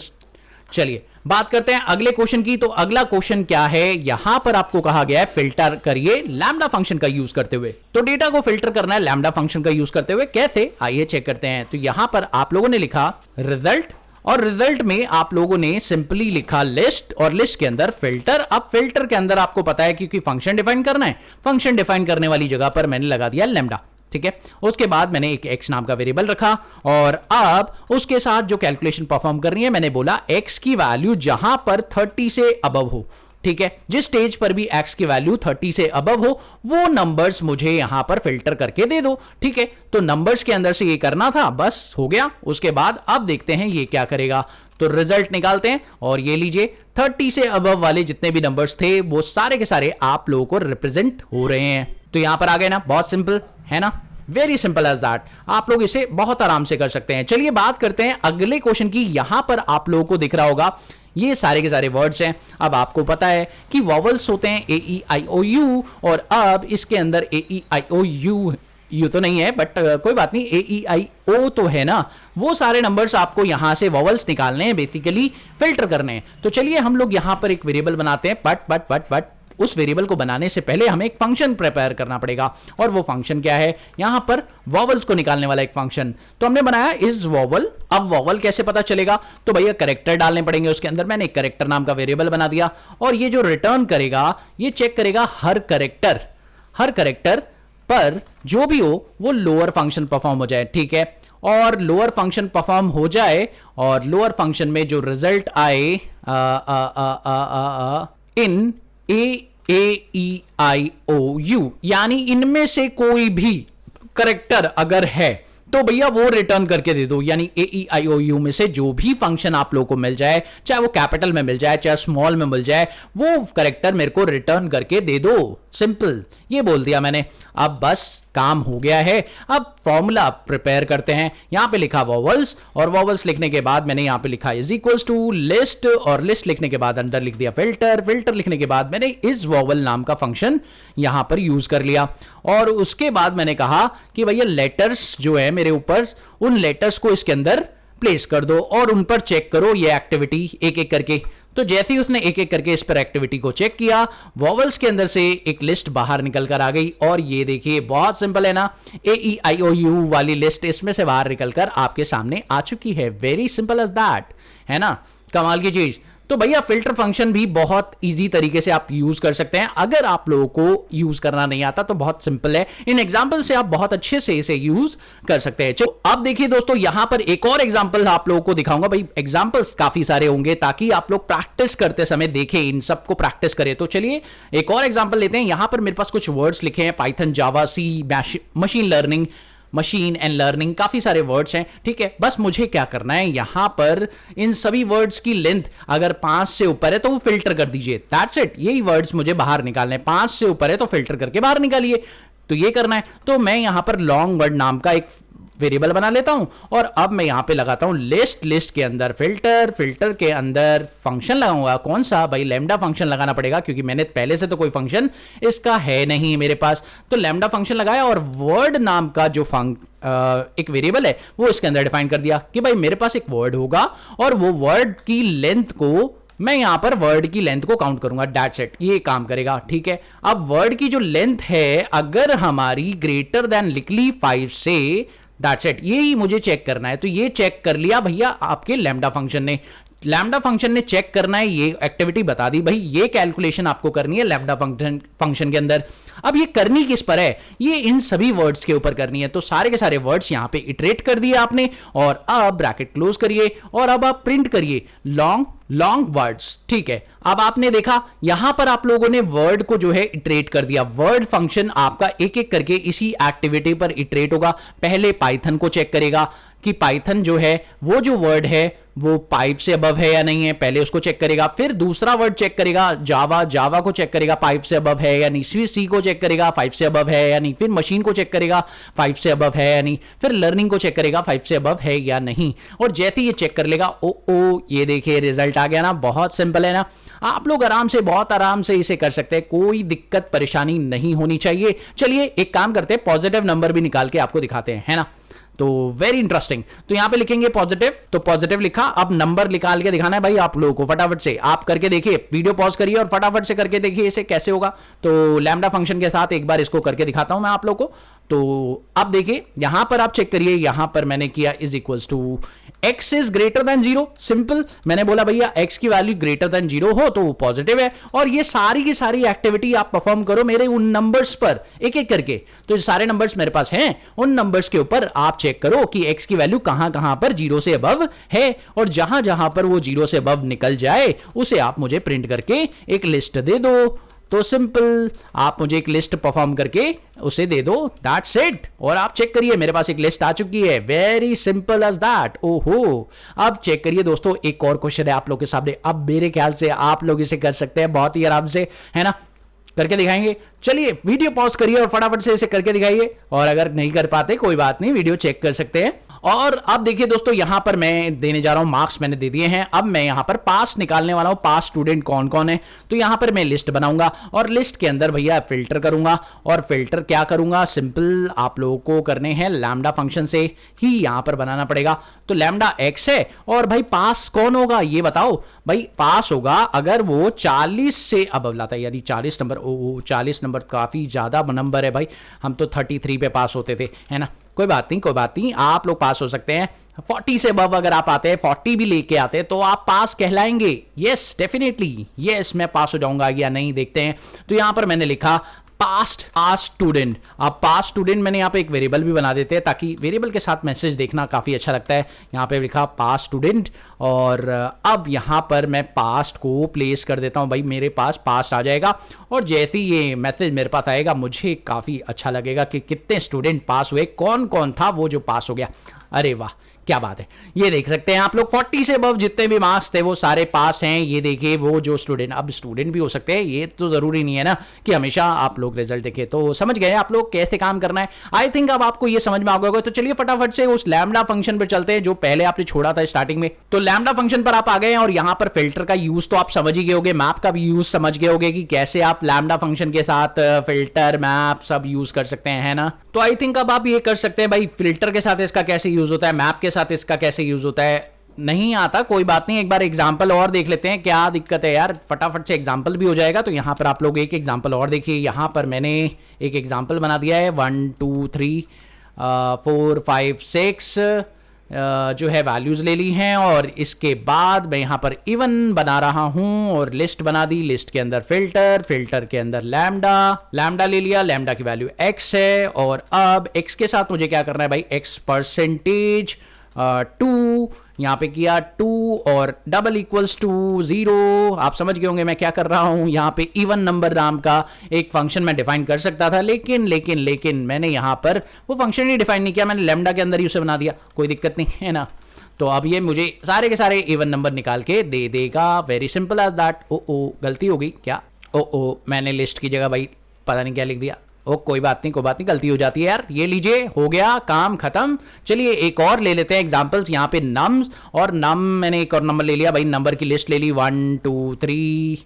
चलिए बात करते हैं अगले क्वेश्चन की। तो अगला क्वेश्चन क्या है, यहां पर आपको कहा गया है फिल्टर करिए लैम्डा फंक्शन का यूज करते हुए। तो डेटा को फिल्टर करना है लैम्डा फंक्शन का यूज करते हुए। कैसे, आइए चेक करते हैं। तो यहां पर आप लोगों ने लिखा रिजल्ट, और रिजल्ट में आप लोगों ने सिंपली लिखा लिस्ट, और लिस्ट के अंदर फिल्टर। अब फिल्टर के अंदर आपको पता है क्योंकि फंक्शन डिफाइन करना है, फंक्शन डिफाइन करने वाली जगह पर मैंने लगा दिया लैम्डा। ठीक है, उसके बाद मैंने एक x नाम का वेरिएबल रखा और अब उसके साथ जो कैलकुलेशन परफॉर्म करनी है, मैंने बोला x की वैल्यू जहां पर 30 से अबव हो। ठीक है, जिस स्टेज पर भी x की वैल्यू 30 से अबव हो वो नंबर्स मुझे यहां पर फिल्टर करके दे दो। ठीक है, तो नंबर्स के अंदर से ये करना था, बस हो गया। उसके बाद अब देखते हैं ये क्या करेगा। तो रिजल्ट निकालते हैं और ये लीजिए 30 से अबव वाले जितने भी नंबर्स थे वो सारे के सारे आप लोगों को रिप्रेजेंट हो रहे हैं। तो यहां पर आ गए ना, बहुत सिंपल है ना, वेरी सिंपल एज दैट। आप लोग इसे बहुत आराम से कर सकते हैं। चलिए बात करते हैं अगले क्वेश्चन की। यहां पर आप लोगों को दिख रहा होगा ये सारे के सारे वर्ड्स हैं। अब आपको पता है कि वॉवल्स होते हैं ए ई आई ओ यू, और अब इसके अंदर ए ई आई ओ यू तो नहीं है, बट कोई बात नहीं, ए ई आई ओ तो है ना। वो सारे नंबर्स आपको यहां से वॉवल्स निकालने हैं, बेसिकली फिल्टर करने हैं। तो चलिए हम लोग यहां पर एक वेरिएबल बनाते हैं, बट उस वेरिएबल को बनाने से पहले हमें एक फंक्शन प्रिपेयर करना पड़ेगा। और वो फंक्शन क्या है, यहां पर वॉवल्स को निकालने वाला एक फंक्शन। तो हमने बनाया इज वॉवल। अब वॉवल कैसे पता चलेगा, तो भैया कैरेक्टर डालने पड़ेंगे उसके अंदर। मैंने एक कैरेक्टर नाम का वेरिएबल बना दिया और ये जो रिटर्न करेगा ये चेक करेगा हर कैरेक्टर पर जो भी हो वो लोअर फंक्शन परफॉर्म हो जाए। ठीक है, और लोअर फंक्शन परफॉर्म हो जाए और लोअर फंक्शन में जो रिजल्ट आए इन AEIOU, यानी इनमें से कोई भी करेक्टर अगर है तो भैया वो रिटर्न करके दे दो। यानी AEIOU में से जो भी फंक्शन आप लोगों को मिल जाए, चाहे वो कैपिटल में मिल जाए चाहे स्मॉल में मिल जाए, वो करेक्टर मेरे को रिटर्न करके दे दो। सिंपल, ये बोल दिया मैंने। अब बस काम हो गया है। अब फॉर्मूला प्रिपेयर करते हैं। यहां पे लिखा वॉवल्स, और वॉवल्स लिखने के बाद मैंने यहां पे लिखा इज इक्वल्स टू लिस्ट, और लिस्ट लिखने के बाद अंदर लिख दिया फिल्टर लिखने के बाद मैंने इज वॉवल नाम का फंक्शन यहां पर यूज कर लिया। और उसके बाद मैंने कहा कि भैया लेटर्स जो है मेरे ऊपर, उन लेटर्स को इसके अंदर प्लेस कर दो और उन पर चेक करो ये एक्टिविटी एक एक करके। तो जैसे ही उसने एक एक करके इस पर एक्टिविटी को चेक किया, वॉवल्स के अंदर से एक लिस्ट बाहर निकल कर आ गई। और ये देखिए बहुत सिंपल है ना, AEIOU वाली लिस्ट इसमें से बाहर निकलकर आपके सामने आ चुकी है। वेरी सिंपल एज दैट, है ना, कमाल की चीज। तो भैया फिल्टर फंक्शन भी बहुत इजी तरीके से आप यूज कर सकते हैं। अगर आप लोगों को यूज करना नहीं आता तो बहुत सिंपल है, इन एग्जांपल से आप बहुत अच्छे से इसे यूज कर सकते हैं। चलो अब देखिए दोस्तों, यहां पर एक और एग्जांपल आप लोगों को दिखाऊंगा। भाई एग्जांपल्स काफी सारे होंगे ताकि आप लोग प्रैक्टिस करते समय देखें, इन सबको प्रैक्टिस करें। तो चलिए एक और एग्जांपल लेते हैं। यहां पर मेरे पास कुछ वर्ड्स लिखे हैं, Python, Java, C, machine and learning, काफी सारे वर्ड्स हैं। ठीक है, बस मुझे क्या करना है, यहां पर इन सभी वर्ड्स की लेंथ अगर 5 से ऊपर है तो वो फिल्टर कर दीजिए। दैट्स इट, यही वर्ड्स मुझे बाहर निकालने हैं। 5 से ऊपर है तो फिल्टर करके बाहर निकालिए। तो ये करना है। तो मैं यहां पर लॉन्ग वर्ड नाम का एक वेरिएबल बना लेता हूं और अब मैं यहां पे लगाता हूं लिस्ट, लिस्ट के अंदर फिल्टर, फिल्टर के अंदर फंक्शन लगाऊंगा। कौन सा भाई? लैम्डा फंक्शन लगाना पड़ेगा क्योंकि मैंने पहले से तो कोई फंक्शन इसका है नहीं मेरे पास। तो लैम्डा फंक्शन लगाया और वर्ड नाम का जो एक वेरिएबल है वो इसके अंदर डिफाइन कर दिया कि भाई मेरे पास एक वर्ड होगा और वो वर्ड की लेंथ को मैं यहां पर वर्ड की लेंथ को काउंट करूंगा। दैट्स इट, ये काम करेगा। ठीक है, अब वर्ड की जो लेंथ है अगर हमारी ग्रेटर देन लिख ली 5 से, दैट्स इट, ये ही मुझे चेक करना है। तो ये चेक कर लिया भैया आपके लैम्डा फंक्शन ने। लैम्डा फंक्शन ने चेक करना है, ये एक्टिविटी बता दी भाई, ये कैलकुलेशन आपको करनी है लैम्डा फंक्शन के अंदर। अब ये करनी किस पर है? ये इन सभी वर्ड्स के ऊपर करनी है। तो सारे के सारे वर्ड्स यहां पे इटरेट कर दिए आपने और अब ब्रैकेट क्लोज करिए और अब आप प्रिंट करिए लॉन्ग लॉन्ग वर्ड्स। ठीक है, अब आपने देखा यहां पर आप लोगों ने वर्ड को जो है इटरेट कर दिया। वर्ड फंक्शन आपका एक एक करके इसी एक्टिविटी पर इटरेट होगा। पहले पाइथन को चेक करेगा कि पाइथन जो है वो जो वर्ड है वो 5 से अबव है या नहीं है, पहले उसको चेक करेगा। फिर दूसरा वर्ड चेक करेगा जावा, जावा को चेक करेगा 5 से अबव है या नहीं। फिर सी को चेक करेगा 5 से अबव है या नहीं। फिर मशीन को चेक करेगा 5 से अबव है या नहीं। फिर लर्निंग को चेक करेगा 5 से अबव है या नहीं। और जैसे ये चेक कर लेगा, ओ ये देखिए रिजल्ट आ गया ना, बहुत सिंपल है ना। आप लोग आराम से, बहुत आराम से इसे कर सकते हैं, कोई दिक्कत परेशानी नहीं होनी चाहिए। चलिए एक काम करते हैं, पॉजिटिव नंबर भी निकाल के आपको दिखाते हैं, है ना। तो वेरी इंटरेस्टिंग। तो यहां पे लिखेंगे पॉजिटिव, तो पॉजिटिव लिखा। अब नंबर निकाल के दिखाना है भाई आप लोगों को। फटाफट से आप करके देखिए, वीडियो पॉज करिए और फटाफट से करके देखिए इसे कैसे होगा। तो लैम्डा फंक्शन के साथ एक बार इसको करके दिखाता हूं मैं आप लोगों को। तो अब देखिए यहां पर आप चेक करिए, यहां पर मैंने किया is equals to x is greater than 0। Simple, मैंने बोला भैया x की वैल्यू ग्रेटर देन 0 हो तो वो पॉजिटिव है। और ये सारी की सारी एक्टिविटी आप परफॉर्म करो मेरे उन नंबर्स पर एक एक करके। तो ये सारे नंबर्स मेरे पास हैं, उन नंबर्स के ऊपर आप चेक करो कि x की वैल्यू कहां कहां पर 0 से अबव है और जहां जहां पर वो 0 से अबव निकल जाए उसे आप मुझे प्रिंट करके एक लिस्ट दे दो। तो सिंपल, आप मुझे एक लिस्ट परफॉर्म करके उसे दे दो, दैट्स इट। और आप चेक करिए मेरे पास एक लिस्ट आ चुकी है, वेरी सिंपल एज दैट। ओहो, अब चेक करिए दोस्तों, एक और क्वेश्चन है आप लोग के सामने। अब मेरे ख्याल से आप लोग इसे कर सकते हैं बहुत ही आराम से, है ना, करके दिखाएंगे। चलिए वीडियो पॉज करिए और फटाफट से इसे करके दिखाइए। और अगर नहीं कर पाते कोई बात नहीं, वीडियो चेक कर सकते हैं। और अब देखिए दोस्तों, यहां पर मैं देने जा रहा हूं मार्क्स, मैंने दे दिए हैं। अब मैं यहां पर पास निकालने वाला हूं, पास स्टूडेंट कौन कौन है। तो यहां पर मैं लिस्ट बनाऊंगा और लिस्ट के अंदर भैया फिल्टर करूंगा। और फिल्टर क्या करूंगा? सिंपल, आप लोगों को करने हैं लैम्डा फंक्शन से ही यहां पर बनाना पड़ेगा। तो लैम्डा x है और भाई पास कौन होगा ये बताओ। भाई पास होगा अगर वो 40 से अबव लाता है, यानी 40 नंबर। ओ 40 नंबर काफी ज्यादा नंबर है भाई, हम तो 33 पे पास होते थे, है ना। कोई बात नहीं, कोई बात नहीं, आप लोग पास हो सकते हैं। 40 से अबव अगर आप आते हैं, 40 भी लेके आते हैं तो आप पास कहलाएंगे। यस डेफिनेटली, यस मैं पास हो जाऊंगा या नहीं देखते हैं। तो यहां पर मैंने लिखा पास्ट स्टूडेंट। अब पास्ट स्टूडेंट मैंने यहाँ पे एक वेरिएबल भी बना देते हैं ताकि वेरिएबल के साथ मैसेज देखना काफ़ी अच्छा लगता है। यहाँ पे लिखा पास्ट स्टूडेंट और अब यहाँ पर मैं पास्ट को प्लेस कर देता हूँ। भाई मेरे पास पास्ट आ जाएगा और जैसे ही ये मैसेज मेरे पास आएगा मुझे काफ़ी अच्छा लगेगा कि कितने स्टूडेंट पास हुए, कौन कौन था वो जो पास हो गया। अरे वाह क्या बात है, ये देख सकते हैं आप लोग 40 से अबव जितने भी मार्क्स थे वो सारे पास हैं। ये देखिए वो जो स्टूडेंट, अब स्टूडेंट भी हो सकते हैं, ये तो जरूरी नहीं है ना कि हमेशा आप लोग रिजल्ट देखें। तो समझ गए आप लोग कैसे काम करना है। आई थिंक अब आपको ये समझ में आ गया होगा। तो चलिए फटाफट से उस लैम्डा फंक्शन पर चलते हैं जो पहले आपने छोड़ा था स्टार्टिंग में। तो लैम्डा फंक्शन पर आप आ गए हैं और यहाँ पर फिल्टर का यूज तो आप समझ ही गए होगे, मैप का भी यूज समझ गए होगे कि कैसे आप लैम्डा फंक्शन के साथ फिल्टर मैप सब यूज कर सकते हैं, है ना। तो आई थिंक अब आप ये कर सकते हैं भाई, फिल्टर के साथ इसका कैसे यूज होता है, मैप के साथ इसका कैसे यूज होता है। नहीं आता कोई बात नहीं, एक बार एग्जांपल और देख लेते हैं, क्या दिक्कत है यार, फटाफट से एग्जांपल भी हो जाएगा। तो यहाँ पर आप लोग एक एग्जांपल और देखिए, यहाँ पर मैंने एक एग्जांपल बना दिया है 1 2 3 4 5 6 जो है वैल्यूज ले ली हैं और इसके बाद मैं यहाँ पर इवन बना रहा हूँ और लिस्ट बना दी। लिस्ट के अंदर फिल्टर, फिल्टर के अंदर लैम्डा, लैम्डा ले लिया, लैम्डा की वैल्यू x है और अब x के साथ मुझे क्या करना है भाई, x परसेंटेज 2 यहाँ पे किया 2 और डबल इक्वल्स टू 0। आप समझ गए होंगे मैं क्या कर रहा हूं। यहाँ पे इवन नंबर नाम का एक फंक्शन मैं डिफाइन कर सकता था, लेकिन मैंने यहाँ पर वो फंक्शन ही डिफाइन नहीं किया, मैंने लैम्डा के अंदर ही उसे बना दिया। कोई दिक्कत नहीं है ना। तो अब ये मुझे सारे के सारे इवन नंबर निकाल के दे देगा, वेरी सिंपल एज दैट। ओ गलती हो गई क्या, मैंने लिस्ट की जगह भाई पता नहीं क्या लिख दिया। ओ कोई बात नहीं, कोई बात नहीं, गलती हो जाती है यार। ये लीजिए, हो गया, काम खत्म। चलिए एक और ले लेते हैं एग्जांपल्स। यहाँ पे नम्स और नम, मैंने एक और नंबर ले लिया भाई, नंबर की लिस्ट ले ली, 1 2 3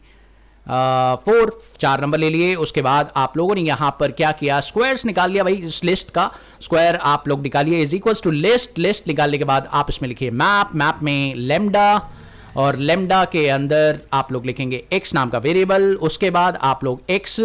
4, 4 नंबर ले लिए। उसके बाद आप लोगों ने यहाँ पर क्या किया, स्क्वायर्स निकाल लिया भाई। इस लिस्ट का स्क्वायर आप लोग निकालिए, is equals to list. List निकालने के बाद आप इसमें लिखिए मैप, मैप में लेमडा, और लेमडा के अंदर आप लोग लिखेंगे x नाम का वेरिएबल। उसके बाद आप लोग x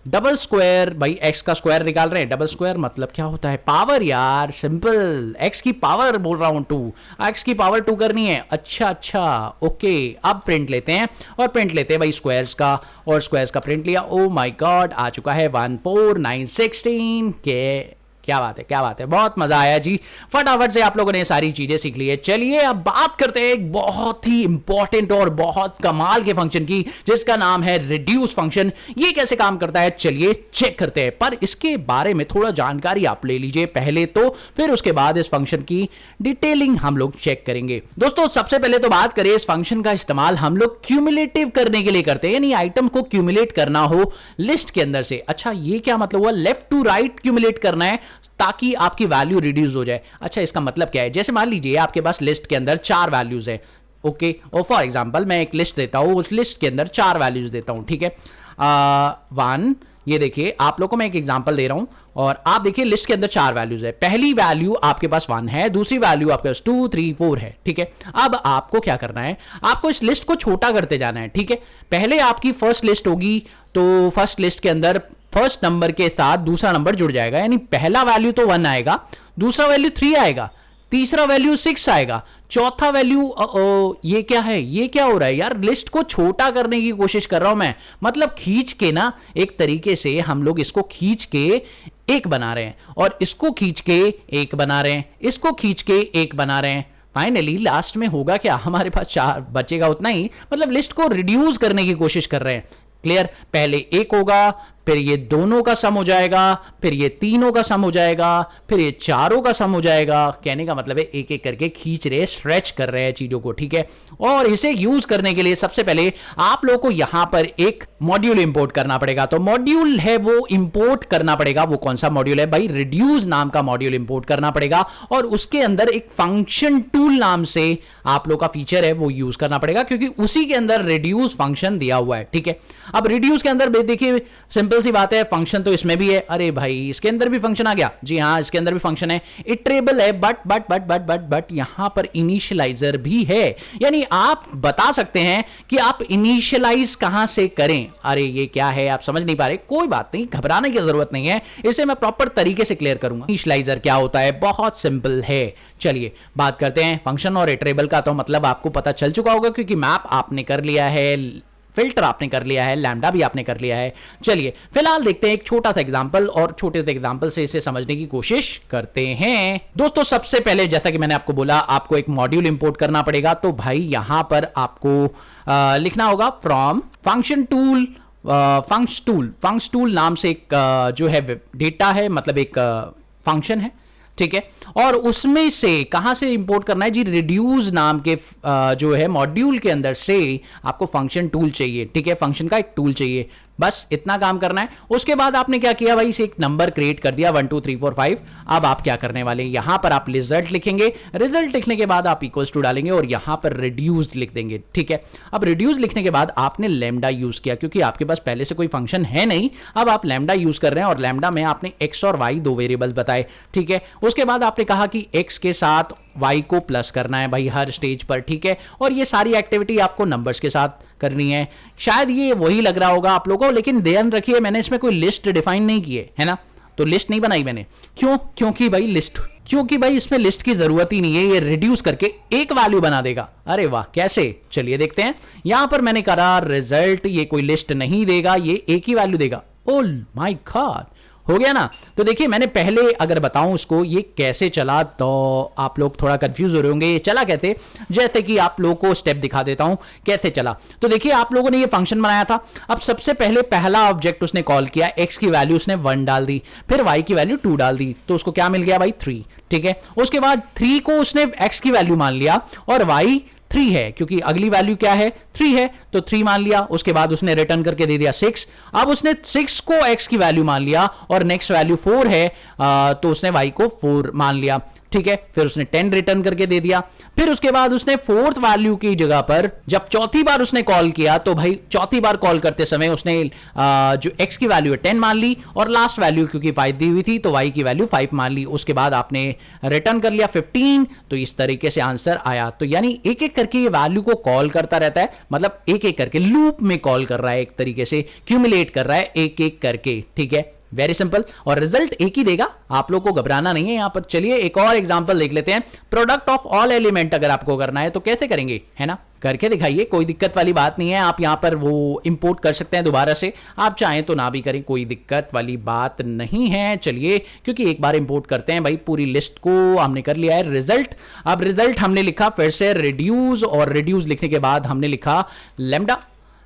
डबल स्क्वायर, भाई x का स्क्वायर निकाल रहे हैं। डबल स्क्वायर मतलब क्या होता है, पावर यार, सिंपल। x की पावर बोल रहा हूं 2, x की पावर 2 करनी है। अच्छा अच्छा, ओके। अब प्रिंट लेते हैं, और प्रिंट लेते हैं भाई स्क्वायर्स का, और स्क्वायर्स का प्रिंट लिया। ओ माय गॉड, आ चुका है 1 4 9 16 के। क्या बात है, क्या बात है, बहुत मजा आया जी। फटाफट से आप लोगों ने सारी चीजें सीख ली है। चलिए अब बात करते हैं एक बहुत ही इंपॉर्टेंट और बहुत कमाल के फंक्शन की, जिसका नाम है रिड्यूस फंक्शन। ये कैसे काम करता है चलिए चेक करते हैं, पर इसके बारे में थोड़ा जानकारी आप ले लीजिए पहले तो, फिर उसके बाद इस फंक्शन की डिटेलिंग हम लोग चेक करेंगे। दोस्तों सबसे पहले तो बात करें, इस फंक्शन का इस्तेमाल हम लोग क्यूमुलेटिव करने के लिए करते हैं, यानी आइटम को क्यूमुलेट करना हो लिस्ट के अंदर से। अच्छा ये क्या मतलब हुआ, लेफ्ट टू राइट क्यूमुलेट करना है ताकि आपकी वैल्यू रिड्यूस हो जाए। अच्छा इसका मतलब क्या है, जैसे मान लीजिए आपके पास लिस्ट के अंदर 4 वैल्यूज है, ओके, और फॉर एग्जांपल मैं एक लिस्ट देता हूं, उस लिस्ट के अंदर 4 वैल्यूज देता हूं, ठीक है। 1, ये देखिए आप लोगों को मैं एक एग्जांपल दे रहा हूं, और आप देखिए लिस्ट के अंदर 4 वैल्यूज है। पहली वैल्यू आपके पास 1 है, दूसरी वैल्यू आपके पास 2 3 4 है, ठीक है। अब आपको क्या करना है, आपको इस लिस्ट को छोटा करते जाना है, ठीक है। पहले आपकी फर्स्ट लिस्ट होगी, तो फर्स्ट लिस्ट के अंदर फर्स्ट नंबर के साथ दूसरा नंबर जुड़ जाएगा, यानी पहला वैल्यू तो 1 आएगा, दूसरा वैल्यू 3 आएगा, तीसरा वैल्यू 6 आएगा, चौथा वैल्यू ये क्या है, ये क्या हो रहा है यार, लिस्ट को छोटा करने की कोशिश कर रहा हूं मैं, मतलब खींच के ना, एक तरीके से हम लोग इसको खींच के एक बना रहे हैं, और इसको खींच के एक बना रहे हैं, इसको खींच के एक बना रहे हैं। फाइनली लास्ट में होगा क्या, हमारे पास 4 बचेगा उतना ही, मतलब लिस्ट को रिड्यूस करने की कोशिश कर रहे हैं। क्लियर, पहले 1 होगा, फिर ये दोनों का सम हो जाएगा, फिर ये तीनों का सम हो जाएगा, फिर ये चारों का सम हो जाएगा। कहने का मतलब है एक एक करके खींच रहे, स्ट्रेच कर रहे हैं चीजों को, ठीक है। और इसे यूज करने के लिए सबसे पहले आप लोगों को यहां पर एक मॉड्यूल इंपोर्ट करना पड़ेगा। तो मॉड्यूल है वो इंपोर्ट करना पड़ेगा। वो कौन सा मॉड्यूल है भाई, रिड्यूस नाम का मॉड्यूल इंपोर्ट करना पड़ेगा, और उसके अंदर एक फंक्शन टूल नाम से आप लोग का फीचर है वो यूज करना पड़ेगा, क्योंकि उसी के अंदर रिड्यूस फंक्शन दिया हुआ है, ठीक है। अब रिड्यूस के अंदर देखिए सिंपल सी बात है, फंक्शन तो इसमें भी है। अरे भाई इसके अंदर भी फंक्शन आ गया, जी हाँ इसके अंदर भी फंक्शन है, इटरेबल है, बट यहां पर इनिशियलाइजर भी है, यानी आप बता सकते हैं कि आप इनिशियलाइज कहां से करें। अरे ये क्या है, आप समझ नहीं पा रहे, कोई बात नहीं, घबराने की जरूरत नहीं है, इसे मैं प्रॉपर तरीके से क्लियर करूंगा। इनिशियलाइजर क्या होता है, बहुत सिंपल है। चलिए बात करते हैं फंक्शन और इटरेबल का, तो मतलब आपको पता चल चुका होगा, क्योंकि मैप आपने कर लिया है, फिल्टर आपने कर लिया है, लैम्डा भी आपने कर लिया है। चलिए फिलहाल देखते हैं एक छोटा सा एग्जांपल, और छोटे से एग्जांपल से इसे समझने की कोशिश करते हैं। दोस्तों सबसे पहले जैसा कि मैंने आपको बोला, आपको एक मॉड्यूल इंपोर्ट करना पड़ेगा। तो भाई यहां पर आपको लिखना होगा फ्रॉम फंक्शन टूल, फंक्श टूल नाम से एक जो है डेटा है, मतलब एक फंक्शन है, ठीक है। और उसमें से कहां से इंपोर्ट करना है जी, रिड्यूस नाम के जो है मॉड्यूल के अंदर से आपको फंक्शन टूल चाहिए, ठीक है। फंक्शन का एक टूल चाहिए, बस इतना काम करना है। उसके बाद आपने क्या किया भाई, इसे एक नंबर क्रिएट कर दिया 1 2 3 4 5। अब आप क्या करने वाले हैं, यहां पर आप रिजल्ट लिखेंगे, रिजल्ट लिखने के बाद आप इक्वल्स टू डालेंगे, और यहां पर रिड्यूस लिख देंगे, ठीक है। अब रिड्यूस लिखने के बाद आपने लैम्डा यूज किया, क्योंकि आपके पास पहले से कोई फंक्शन है नहीं, अब आप लैम्डा यूज कर रहे हैं, और लैम्डा में आपने एक्स और वाई 2 वेरिएबल्स बताए, ठीक है। उसके बाद आपने कहा कि एक्स के साथ y को प्लस करना है भाई हर स्टेज पर, ठीक है। और ये सारी एक्टिविटी आपको नंबर्स के साथ करनी है। शायद ये वही लग रहा होगा आप लोगों को, लेकिन ध्यान रखिए मैंने इसमें कोई लिस्ट डिफाइन नहीं की है ना, तो लिस्ट नहीं बनाई मैंने। क्यों, क्योंकि भाई इसमें लिस्ट की जरूरत ही नहीं है, ये रिड्यूस करके एक वैल्यू बना देगा। अरे वाह, कैसे, चलिए देखते हैं। यहां पर मैंने करा रिजल्ट, ये कोई लिस्ट नहीं देगा, ये एक ही वैल्यू देगा। ओह माय गॉड, हो गया ना। तो देखिए मैंने पहले अगर बताऊं उसको ये कैसे चला, तो आप लोग थोड़ा कंफ्यूज हो रहे होंगे, ये चला कैसे, जैसे कि आप लोगों को स्टेप दिखा देता हूं कैसे चला। तो देखिए आप लोगों ने ये फंक्शन बनाया था। अब सबसे पहले पहला ऑब्जेक्ट उसने कॉल किया, x की वैल्यू उसने 1 डाल दी, फिर y की वैल्यू 2 डाल दी, तो उसको क्या मिल गया भाई 3, ठीक है। उसके बाद 3 को उसने x की वैल्यू मान लिया, और y 3 है, क्योंकि अगली वैल्यू क्या है 3 है, तो 3 मान लिया। उसके बाद उसने रिटर्न करके दे दिया 6। अब उसने 6 को x की वैल्यू मान लिया और नेक्स्ट वैल्यू 4 है, तो उसने y को 4 मान लिया, ठीक है। फिर उसने 10 रिटर्न करके दे दिया। फिर उसके बाद उसने फोर्थ वैल्यू की जगह पर जब चौथी बार उसने कॉल किया, तो भाई चौथी बार कॉल करते समय उसने जो x की वैल्यू है 10 मान ली और लास्ट वैल्यू क्योंकि 5 दी हुई थी तो y की वैल्यू 5 मान ली। उसके बाद आपने रिटर्न कर लिया 15, तो इस तरीके से आंसर आया। तो यानी एक एक करके ये वैल्यू को कॉल करता रहता है, मतलब एक एक करके लूप में कॉल कर रहा है, एक तरीके से क्यूमुलेट कर रहा है एक एक करके, ठीक है। वेरी सिंपल, और रिजल्ट एक ही देगा, आप लोग को घबराना नहीं है यहां पर। चलिए एक और एग्जांपल देख लेते हैं। प्रोडक्ट ऑफ ऑल एलिमेंट अगर आपको करना है तो कैसे करेंगे, है ना, करके दिखाइए, कोई दिक्कत वाली बात नहीं है। आप यहां पर वो इंपोर्ट कर सकते हैं दोबारा से, आप चाहें तो ना भी करें, कोई दिक्कत वाली बात नहीं है। चलिए, क्योंकि एक बार इंपोर्ट करते हैं भाई, पूरी लिस्ट को हमने कर लिया है रिजल्ट। अब रिजल्ट हमने लिखा फिर से रिड्यूस, और रिड्यूस लिखने के बाद हमने लिखा लेमडा।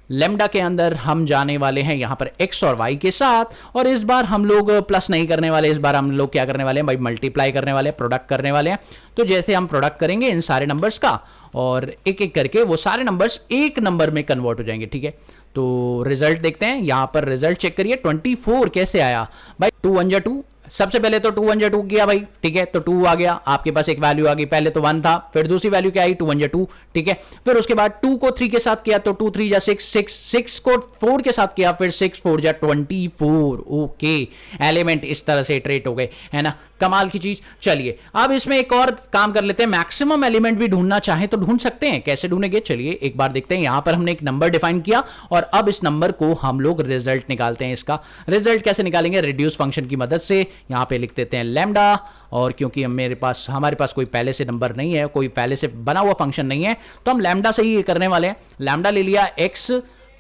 लेमडा के अंदर हम जाने वाले हैं यहां पर x और y के साथ, और इस बार हम लोग प्लस नहीं करने वाले, इस बार हम लोग क्या करने वाले हैं भाई, मल्टीप्लाई करने वाले हैं, प्रोडक्ट करने वाले हैं। तो जैसे हम प्रोडक्ट करेंगे इन सारे नंबर्स का, और एक एक करके वो सारे नंबर्स एक नंबर में कन्वर्ट हो जाएंगे, ठीक है। तो रिजल्ट देखते हैं, यहां पर रिजल्ट चेक करिए। 24 कैसे आया भाई, 2 1 जा 2, सबसे पहले तो 2 1 जा 2 किया भाई, ठीक है, तो 2 आ गया, आपके पास एक वैल्यू आ गई, पहले तो 1 था, फिर दूसरी वैल्यू क्या आई 2 1 जा 2, ठीक है। फिर उसके बाद 2 को 3 के साथ किया तो 2 3 जा 6, 6 को 4 के साथ किया, फिर 6 4 जा 24। ओके, एलिमेंट इस तरह से इटरेट हो गए, है ना, कमाल की चीज। चलिए अब इसमें एक और काम कर लेते हैं, मैक्सिमम एलिमेंट भी ढूंढना चाहे तो ढूंढ सकते हैं, कैसे ढूंढेंगे चलिए एक बार देखते हैं। यहां पर हमने एक नंबर डिफाइन किया और अब इस नंबर को हम लोग रिजल्ट निकालते हैं। इसका रिजल्ट कैसे निकालेंगे, रिड्यूस फंक्शन की मदद से। यहां पे लिख देते हैं लैम्डा, और क्योंकि हमारे पास कोई पहले से नंबर नहीं है, कोई पहले से बना हुआ फंक्शन नहीं है, तो हम लैम्डा से ही करने वाले हैं। लैम्डा ले लिया x,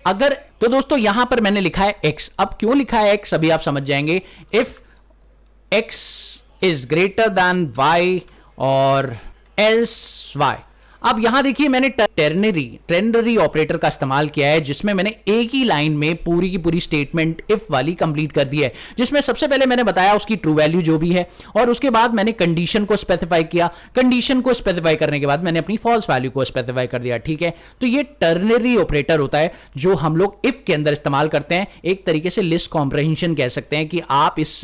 अगर तो दोस्तों यहां पर मैंने लिखा है x, अब क्यों लिखा है x अभी आप समझ जाएंगे। If x is greater than y और else y। अब यहां देखिए मैंने टेरनरी ऑपरेटर का इस्तेमाल किया है, जिसमें मैंने एक ही लाइन में पूरी की पूरी स्टेटमेंट इफ वाली कंप्लीट कर दी है, जिसमें सबसे पहले मैंने बताया उसकी ट्रू वैल्यू जो भी है, और उसके बाद मैंने कंडीशन को स्पेसिफाई किया। कंडीशन को स्पेसिफाई करने के बाद मैंने अपनी फॉल्स वैल्यू को स्पेसिफाई कर दिया, ठीक है। तो ये टर्नरी ऑपरेटर होता है जो हम लोग इफ के अंदर इस्तेमाल करते हैं। एक तरीके से लिस्ट कॉम्प्रहेंशन कह सकते हैं कि आप इस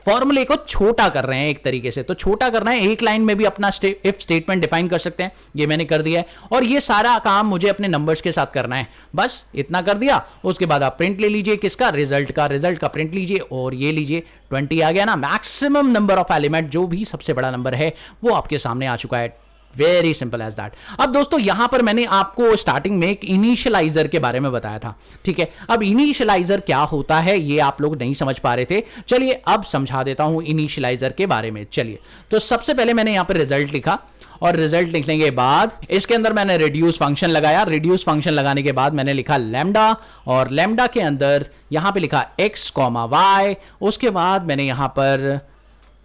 फॉर्मूले को छोटा कर रहे हैं एक तरीके से, तो छोटा करना है, एक लाइन में भी अपना इफ स्टेटमेंट डिफाइन कर सकते हैं। ये मैंने कर दिया है, और ये सारा काम मुझे अपने नंबर्स के साथ करना है, बस इतना कर दिया। उसके बाद आप प्रिंट ले लीजिए, किसका, रिजल्ट का प्रिंट लीजिए, और ये लीजिए 20 आ गया ना। मैक्सिमम नंबर ऑफ एलिमेंट, जो भी सबसे बड़ा नंबर है वो आपके सामने आ चुका है। Very simple as that. अब दोस्तों यहां पर मैंने आपको स्टार्टिंग में एक इनिशियलाइजर के बारे में बताया था, ठीक है। अब इनिशियलाइजर क्या होता है ये आप लोग नहीं समझ पा रहे थे, चलिए अब समझा देता हूं इनिशियलाइजर के बारे में। चलिए, तो सबसे पहले मैंने यहां पर रिजल्ट लिखा, और रिजल्ट लिखने के बाद इसके अंदर मैंने रिड्यूस फंक्शन लगाया। रिड्यूस फंक्शन लगाने के बाद मैंने लिखा लैम्डा, और लैम्डा के अंदर यहां पे लिखा x, y। उसके बाद मैंने यहां पर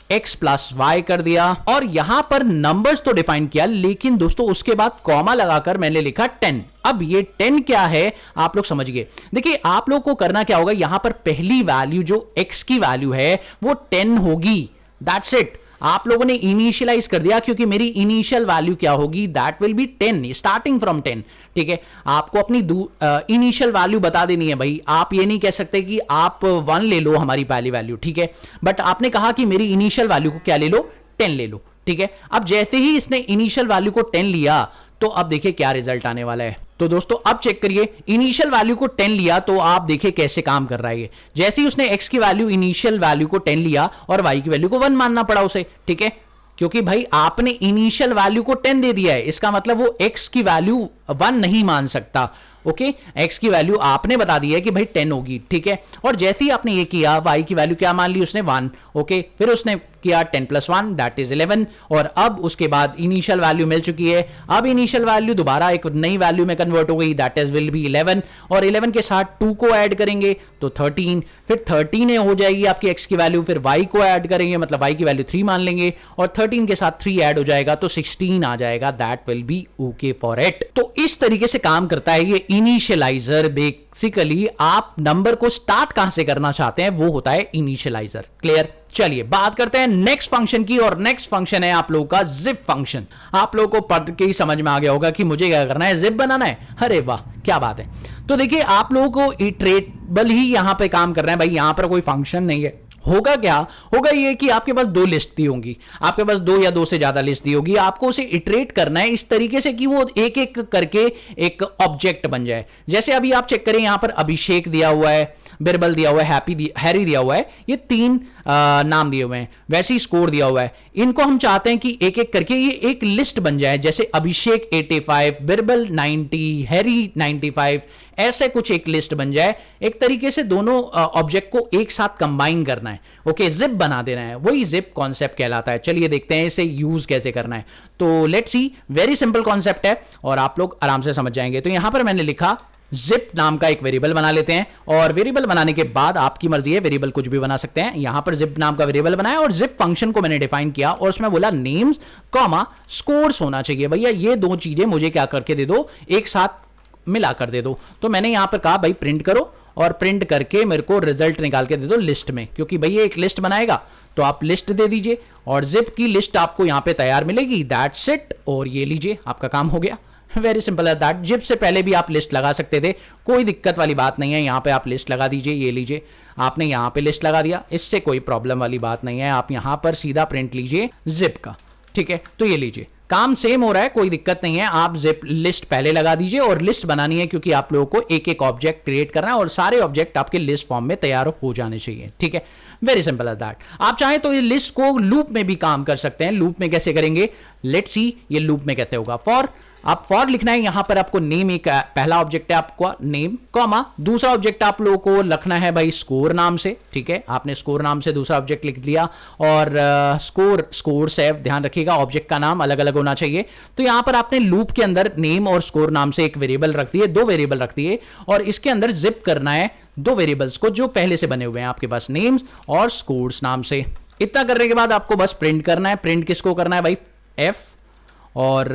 x प्लस y कर दिया, और यहां पर नंबर्स तो डिफाइन किया, लेकिन दोस्तों उसके बाद कॉमा लगाकर मैंने लिखा 10। अब ये 10 क्या है आप लोग समझिए। देखिए आप लोग को करना क्या होगा, यहां पर पहली वैल्यू जो x की वैल्यू है वो 10 होगी, दैट्स इट। आप लोगों ने इनिशियलाइज कर दिया, क्योंकि मेरी इनिशियल वैल्यू क्या होगी, that will be 10, starting from 10, ठीक है। आपको अपनी इनिशियल वैल्यू बता देनी है भाई, आप ये नहीं कह सकते कि आप 1 ले लो हमारी पहली वैल्यू, ठीक है, बट आपने कहा कि मेरी इनिशियल वैल्यू को क्या ले लो, 10 ले लो, ठीक है। अब जैसे ही इसने इनिशियल वैल्यू को 10 लिया, तो अब देखिए क्या रिजल्ट आने वाला है। तो दोस्तों अब चेक करिए, इनिशियल वैल्यू को 10 लिया, तो आप देखिए कैसे काम कर रहा है ये। जैसे ही उसने x की वैल्यू इनिशियल वैल्यू को 10 लिया, और y की वैल्यू को 1 मानना पड़ा उसे, ठीक है, क्योंकि भाई आपने इनिशियल वैल्यू को 10 दे दिया है, इसका मतलब वो x की वैल्यू 1 नहीं मान सकता। ओके, x की वैल्यू आपने बता दी है कि भाई 10 होगी, ठीक है। और जैसे ही आपने ये किया, y की वैल्यू क्या मान ली उसने, 1। ओके, फिर उसने किया 10 + 1 दैट इज 11, और अब उसके बाद इनिशियल वैल्यू मिल चुकी है। अब इनिशियल वैल्यू दोबारा एक नई वैल्यू में कन्वर्ट हो गई, दैट इज विल बी 11, और 11 के साथ 2 को ऐड करेंगे तो 13, फिर 13 हो जाएगी आपकी x की वैल्यू, फिर y को ऐड करेंगे, मतलब y की वैल्यू 3 मान लेंगे, और 13 के साथ 3 ऐड हो जाएगा तो 16 आ जाएगा, that will be okay for it. तो इस तरीके से काम करता है ये इनिशियलाइजर बेसिकली आप नंबर को स्टार्ट कहां से करना चाहते हैं वो होता है इनिशियलाइजर। क्लियर? चलिए बात करते हैं नेक्स्ट फंक्शन की, और नेक्स्ट फंक्शन है आप लोगों का जिप फंक्शन। आप लोगों को पढ़ के ही समझ में आ गया होगा कि मुझे क्या करना है, जिप बनाना है। अरे वाह क्या बात है। तो देखिए आप लोगों को इटरेटेबल ही यहां पे काम कर रहे हैं भाई, यहां पर कोई फंक्शन नहीं है। होगा क्या, होगा ये कि आपके पास दो लिस्ट दी होंगी, आपके पास दो या दो से ज्यादा लिस्ट दी होगी, आपको उसे इटरेट करना है इस तरीके से कि वो एक एक करके एक ऑब्जेक्ट बन जाए। जैसे अभी आप चेक करें, यहां पर अभिषेक दिया हुआ है, बिरबल दिया हुआ है, हैरी दिया हुआ है, ये तीन नाम दिए हुए हैं। वैसे ही स्कोर दिया हुआ है। इनको हम चाहते हैं कि एक एक करके ये एक लिस्ट बन जाए, जैसे अभिषेक 85, बिरबल 90, हैरी 95, ऐसे कुछ एक लिस्ट बन जाए। एक तरीके से दोनों ऑब्जेक्ट को एक साथ कंबाइन करना है, ओके, जिप बना देना है, वही जिप कॉन्सेप्ट कहलाता है। चलिए देखते हैं इसे यूज कैसे करना है। तो let's see, very simple concept है और आप लोग आराम से समझ जाएंगे। तो यहां पर मैंने लिखा जिप नाम का एक वेरिएबल बना लेते हैं, और वेरिएबल बनाने के बाद आपकी मर्जी है, वेरिएबल कुछ भी बना सकते हैं। यहां पर जिप नाम का वेरिएबल बनाया और जिप फंक्शन को मैंने डिफाइन किया और उसमें बोला नेम्स कॉमा स्कोर्स होना चाहिए। भैया ये दो चीजें मुझे क्या करके दे दो, एक साथ मिला कर दे दो। तो मैंने यहां पर कहा भाई प्रिंट करो, और प्रिंट करके मेरे को रिजल्ट निकाल के दे दो लिस्ट में, क्योंकि भैया एक लिस्ट बनाएगा तो आप लिस्ट दे दीजिए और जिप की लिस्ट आपको यहां पे तैयार मिलेगी। दैट्स इट, और ये लीजिए आपका काम हो गया। वेरी सिंपल है दैट। जिप से पहले भी आप लिस्ट लगा सकते थे, कोई दिक्कत वाली बात नहीं है। यहां पे आप लिस्ट लगा दीजिए, ये लीजिए आपने यहां पे लिस्ट लगा दिया, इससे कोई प्रॉब्लम वाली बात नहीं है। आप यहां पर सीधा प्रिंट लीजिए जिप का, ठीक है। तो ये लीजिए काम सेम हो रहा है, कोई दिक्कत नहीं है। आप जिप लिस्ट पहले लगा दीजिए, और लिस्ट बनानी है क्योंकि आप लोगों को एक एक ऑब्जेक्ट क्रिएट करना है और सारे ऑब्जेक्ट आपके लिस्ट फॉर्म में तैयार हो जाने चाहिए, ठीक है। वेरी सिंपल है दैट। आप चाहें तो ये लिस्ट को लूप में भी काम कर सकते हैं। लूप में कैसे करेंगे, लेट्स सी ये लूप में कैसे होगा। फॉर, आप फॉर लिखना है, यहां पर आपको नेम, एक पहला ऑब्जेक्ट है आपका नेम, कॉमा दूसरा ऑब्जेक्ट आप लोगों को रखना है भाई स्कोर नाम से, ठीक है। आपने स्कोर नाम से दूसरा ऑब्जेक्ट लिख दिया, और स्कोर सेव, ध्यान रखिएगा ऑब्जेक्ट का नाम अलग अलग होना चाहिए। तो यहां पर आपने लूप के अंदर नेम और स्कोर नाम से एक वेरिएबल रख दिए, दो वेरिएबल रख दिए, और इसके अंदर जिप करना है दो वेरिएबल्स को जो पहले से बने हुए हैं आपके पास, नेम्स और स्कोर्स नाम से। इतना करने के बाद आपको बस प्रिंट करना है। प्रिंट किसको करना है भाई, एफ, और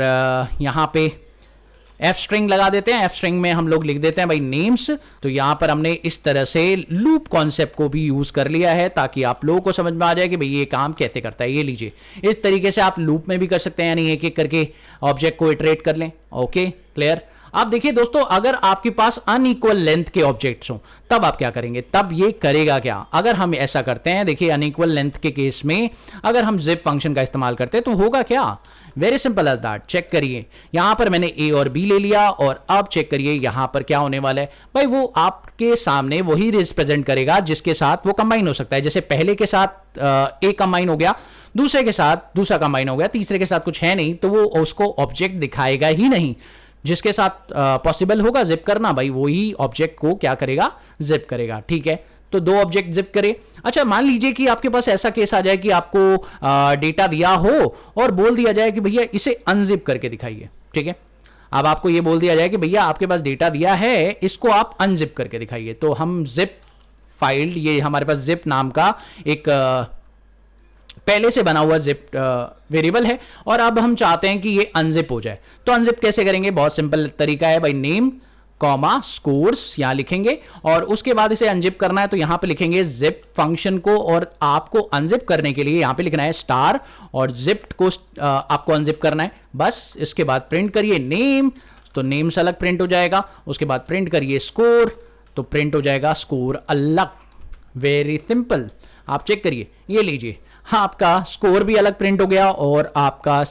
यहां पे एफ स्ट्रिंग लगा देते हैं। एफ स्ट्रिंग में हम लोग लिख देते हैं भाई नेम्स। तो यहां पर हमने इस तरह से लूप कॉन्सेप्ट को भी यूज कर लिया है ताकि आप लोगों को समझ में आ जाए कि भाई ये काम कैसे करता है। ये लीजिए, इस तरीके से आप लूप में भी कर सकते हैं, यानी एक एक करके ऑब्जेक्ट को इटरेट कर लें। Okay, clear. अब देखिए दोस्तों, अगर आपके पास अनइक्वल लेंथ के ऑब्जेक्ट्स हों तब आप क्या करेंगे, तब ये करेगा क्या। अगर हम ऐसा करते हैं, देखिए अनइक्वल लेंथ के केस में अगर हम जिप फंक्शन का इस्तेमाल करते हैं तो होगा क्या, very simple as that. Check करिए, यहां पर मैंने ए और बी ले लिया, और अब चेक करिए यहां पर क्या होने वाला है भाई, वो आपके सामने वही रिप्रेजेंट करेगा जिसके साथ वो कंबाइन हो सकता है। जैसे पहले के साथ ए कंबाइन हो गया, दूसरे के साथ दूसरा कंबाइन हो गया, तीसरे के साथ कुछ है नहीं, तो वो उसको ऑब्जेक्ट दिखाएगा ही नहीं। जिसके साथ पॉसिबल होगा जिप करना, भाई वही ऑब्जेक्ट को क्या करेगा, जिप करेगा, ठीक है। तो दो ऑब्जेक्ट जिप करे। अच्छा, मान लीजिए कि आपके पास ऐसा केस आ जाए कि आपको डेटा दिया हो और बोल दिया जाए कि भैया इसे अनजिप करके दिखाइए, ठीक है। अब आपको ये बोल दिया जाए कि भैया आपके पास डेटा दिया है, इसको आप अनजिप करके दिखाइए। तो हम जिप फाइल, ये हमारे पास जिप नाम का एक पहले से बना हुआ जिप वेरिएबल है, और अब हम चाहते हैं कि ये अनजिप हो जाए। तो अनजिप कैसे करेंगे, बहुत सिंपल तरीका है भाई, नेम कॉमा स्कोर्स यहां लिखेंगे, और उसके बाद इसे अनजिप करना है तो यहां पे लिखेंगे जिप फंक्शन को, और आपको अनजिप करने के लिए यहां पे लिखना है स्टार, और जिप को आपको अनजिप करना है। बस इसके बाद प्रिंट करिए नेम, तो नेम से अलग प्रिंट हो जाएगा। उसके बाद प्रिंट करिए स्कोर, तो प्रिंट हो जाएगा स्कोर अलग। वेरी सिंपल, आप चेक करिए, ये लीजिए आपका स्कोर भी अलग प्रिंट हो गया और आपका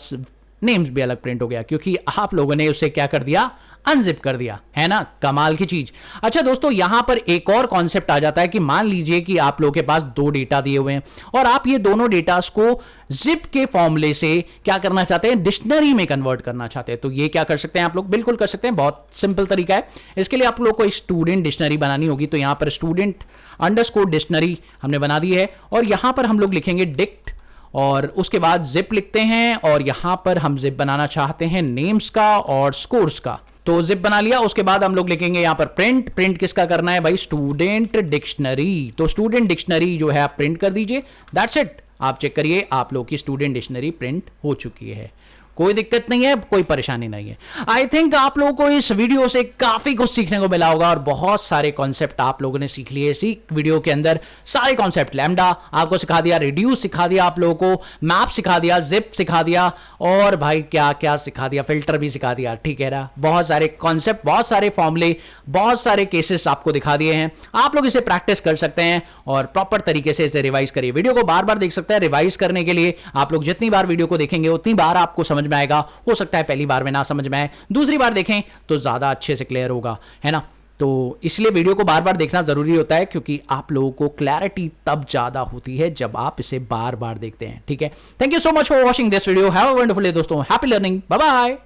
नेम्स भी अलग प्रिंट हो गया, क्योंकि आप लोगों ने उसे क्या कर दिया, अनजिप कर दिया, है ना, कमाल की चीज। अच्छा दोस्तों, यहां पर एक और कॉन्सेप्ट आ जाता है कि मान लीजिए कि आप लोगों के पास दो डेटा दिए हुए हैं और आप ये दोनों डेटास को जिप के फॉर्मूले से क्या करना चाहते हैं, डिक्शनरी में कन्वर्ट करना चाहते हैं। तो ये क्या कर सकते हैं आप लोग, बिल्कुल कर सकते हैं, बहुत सिंपल तरीका है। इसके लिए आप लोग को स्टूडेंट डिक्शनरी बनानी होगी। तो यहां पर स्टूडेंट अंडरस्कोर डिक्शनरी हमने बना दी है, और यहां पर हम लोग लिखेंगे डिक्ट, और उसके बाद जिप लिखते हैं, और यहां पर हम जिप बनाना चाहते हैं नेम्स का और स्कोर्स का। तो जिप बना लिया। उसके बाद हम लोग लिखेंगे यहां पर प्रिंट। प्रिंट किसका करना है भाई, स्टूडेंट डिक्शनरी। तो स्टूडेंट डिक्शनरी जो है आप प्रिंट कर दीजिए, दैट्स इट। आप चेक करिए, आप लोग की स्टूडेंट डिक्शनरी प्रिंट हो चुकी है। कोई दिक्कत नहीं है, कोई परेशानी नहीं है। आई थिंक आप लोगों को इस वीडियो से काफी कुछ सीखने को मिला होगा और बहुत सारे कॉन्सेप्ट आप लोगों ने सीख लिए इसी वीडियो के अंदर। सारे कॉन्सेप्ट, लैम्डा आपको सिखा दिया, रिड्यूस सिखा दिया आप लोगों को, मैप सिखा दिया, जिप सिखा दिया, और भाई क्या क्या सिखा दिया, फिल्टर भी सिखा दिया, ठीक है ना। बहुत सारे कॉन्सेप्ट, बहुत सारे फॉर्मूले, बहुत सारे केसेस आपको दिखा दिए हैं। आप लोग इसे प्रैक्टिस कर सकते हैं और प्रॉपर तरीके से इसे रिवाइज करिए। वीडियो को बार बार देख सकते हैं। रिवाइज करने के लिए आप लोग जितनी बार वीडियो को देखेंगे उतनी बार आपको समझ में आएगा। हो सकता है पहली बार में ना समझ में आए, दूसरी बार देखें तो ज्यादा अच्छे से क्लियर होगा, है ना। तो इसलिए वीडियो को बार बार देखना जरूरी होता है, क्योंकि आप लोगों को क्लैरिटी तब ज्यादा होती है जब आप इसे बार बार देखते हैं, ठीक है। Thank you so much for watching this video. Have a wonderful day दोस्तों। Happy learning. Bye bye.